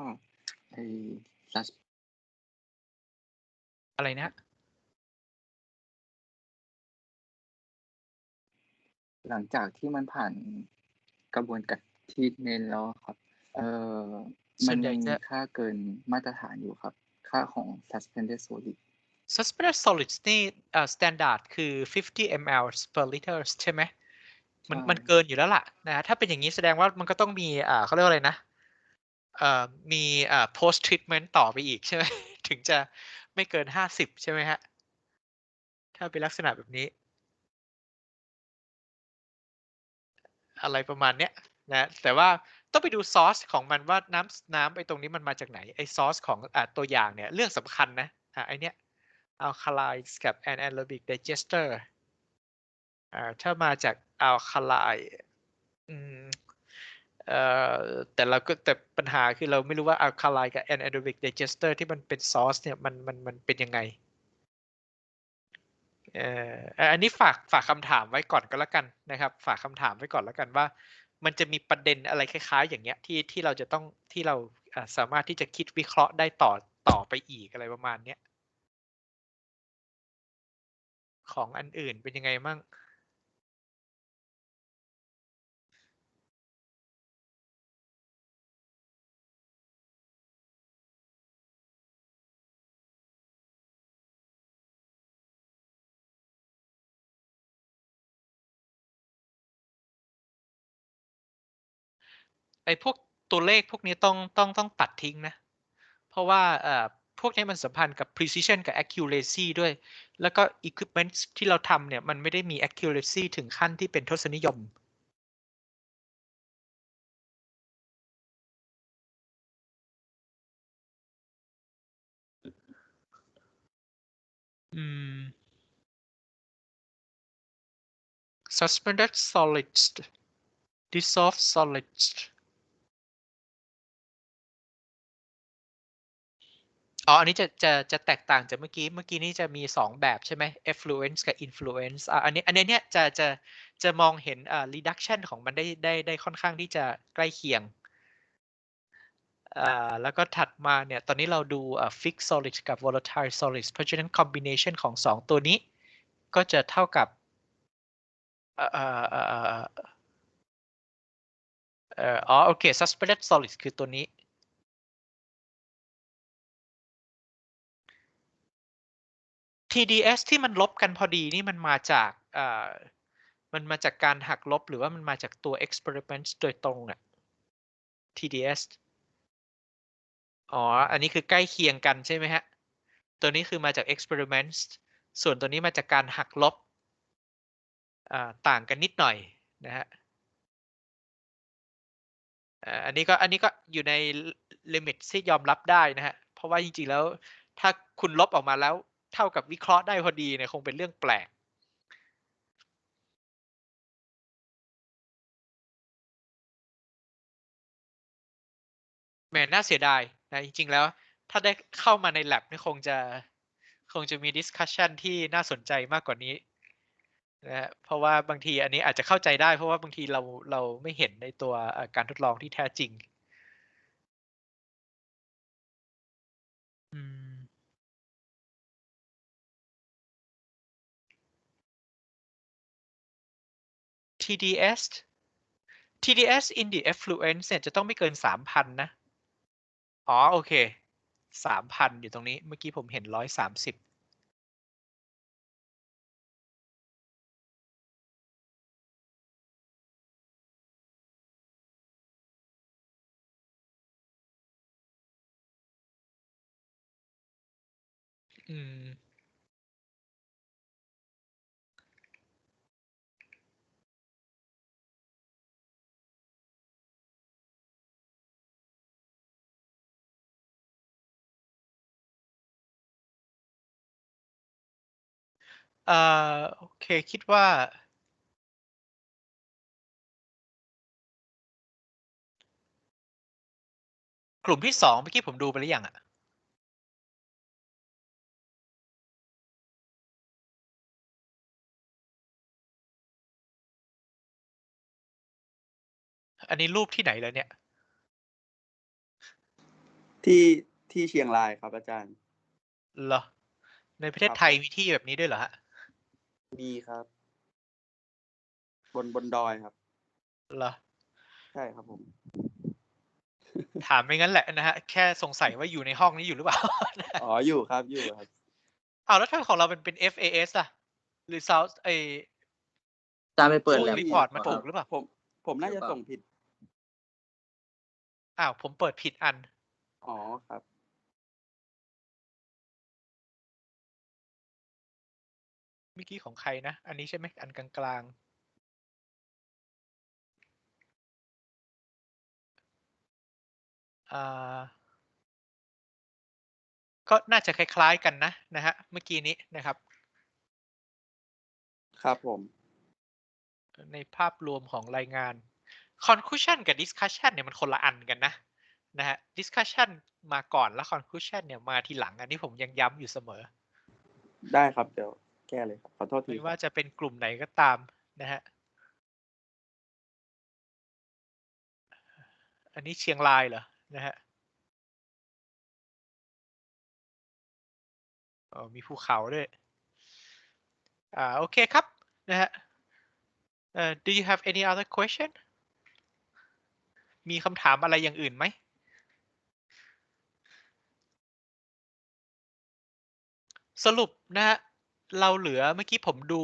ไอ้
อะไรนะ
หลังจากที่มันผ่านกระบวนการทีทเมนแล้วครับมันยังมีค่าเกินมาตรฐานอยู่ครับค่าของ suspended solid
suspended solids นี่standard คือ 50 ml per liter ใช่ไหมมันเกินอยู่แล้วล่ะนะถ้าเป็นอย่างนี้แสดงว่ามันก็ต้องมีเขาเรียกว่าอะไรนะมี post treatment ต่อไปอีกใช่ไหม ถึงจะไม่เกิน50ใช่ไหมฮะถ้าเป็นลักษณะแบบนี้อะไรประมาณเนี้ยนะแต่ว่าต้องไปดูซอสของมันว่าน้ำไอ้ตรงนี้มันมาจากไหนไอ้ซอสของตัวอย่างเนี่ยเรื่องสำคัญนะไอ้เนี้ย alkalis กับ anaerobic digester ถ้ามาจาก alkali แต่ปัญหาคือเราไม่รู้ว่า alkali กับ anaerobic digester ที่มันเป็นซอสเนี่ยมันเป็นยังไงอันนี้ฝากคำถามไว้ก่อนก็แล้วกันนะครับฝากคำถามไว้ก่อนแล้วกันว่ามันจะมีประเด็นอะไรคล้ายๆอย่างเงี้ยที่เราจะต้องที่เราสามารถที่จะคิดวิเคราะห์ได้ต่อไปอีกอะไรประมาณเนี้ยของอันอื่นเป็นยังไงมั่งไอ้พวกตัวเลขพวกนี้ต้องตัดทิ้งนะเพราะว่าพวกนี้มันสัมพันธ์กับ precision กับ accuracy ด้วยแล้วก็ equipment ที่เราทำเนี่ยมันไม่ได้มี accuracy ถึงขั้นที่เป็นทศนิยมsuspended solids dissolved solids อันนี้จะแตกต่างจากเมื่อกี้นี้จะมี2แบบใช่ไหม effluence กับ influence อันนี้เนี่ยจะมองเห็นreduction ของมันได้ค่อนข้างที่จะใกล้เคียงแล้วก็ถัดมาเนี่ยตอนนี้เราดูfixed solids กับ volatile solids เพราะฉะนั้น combination ของ2ตัวนี้ก็จะเท่ากับโอเค suspended solids คือตัวนี้TDS ที่มันลบกันพอดีนี่มันมาจากการหักลบหรือว่ามันมาจากตัว experiment โดยตรงอะ TDS อันนี้คือใกล้เคียงกันใช่ไหมฮะตัวนี้คือมาจาก experiment ส่วนตัวนี้มาจากการหักลบต่างกันนิดหน่อยนะฮะอันนี้ก็อยู่ในลิมิตที่ยอมรับได้นะฮะเพราะว่าจริงๆแล้วถ้าคุณลบออกมาแล้วเท่ากับวิเคราะห์ได้พอดีเนี่ยคงเป็นเรื่องแปลกแหมน่าเสียดายนะจริงๆแล้วถ้าได้เข้ามาใน lab นี่คงจะมี discussion ที่น่าสนใจมากกว่านี้นะฮะเพราะว่าบางทีอันนี้อาจจะเข้าใจได้เพราะว่าบางทีเราไม่เห็นในตัวการทดลองที่แท้จริงTDS TDS in the effluent เนี่ยจะต้องไม่เกิน 3,000 นะอ๋อโอเค 3,000 อยู่ตรงนี้เมื่อกี้ผมเห็น 130อืมโอเคคิดว่ากลุ่มที่ 2เมื่อกี้ผมดูไปหรือยังอ่ะอันนี้รูปที่ไหนเลยเนี่ย
ที่ที่เชียงรายครับอาจารย์
เหรอในประเทศ
ครับ
ไทยมีที่แบบนี้ด้วยเหรอฮะ
มีครับ บนดอยครับ
เหรอ
ใช่ครับผม
ถามไม่งั้นแหละนะฮะแค่สงสัยว่าอยู่ในห้องนี้อยู่หรือเปล่า
อ๋ออยู่ครับอยู่ครับ
เอาแล้วถ้าของเราเป็น FAS อะหรือ South
อาจารย์ไปเปิด
Full
แล็บ
report มา
ค
ถู
รับ
กหรือเปล่า
ผมน่าจะส่งผิด
อ้าวผมเปิดผิดอัน
อ๋อครับ
เมื่อกี้ของใครนะ อันนี้ใช่ไหมอันกลางก็น่าจะคล้ายๆกันนะฮะเมื่อกี้นี้นะครับ
ครับผม
ในภาพรวมของรายงาน conclusion กับ discussion เนี่ยมันคนละอันกันนะฮะ discussion มาก่อนแล้ว conclusion เนี่ยมาทีหลังอันนี้ผมยังย้ำอยู่เสมอ
ได้ครับเดี๋ยวแก้เลยครับขอโทษที
ไม่
ค
ว่า
รับ
จะเป็นกลุ่มไหนก็ตามนะฮะอันนี้เชียงรายเหรอนะฮะอ๋อมีภูเขาด้วยโอเคครับนะฮะdo you have any other question มีคำถามอะไรอย่างอื่นไหมสรุปนะฮะเราเหลือเมื่อกี้ผมดู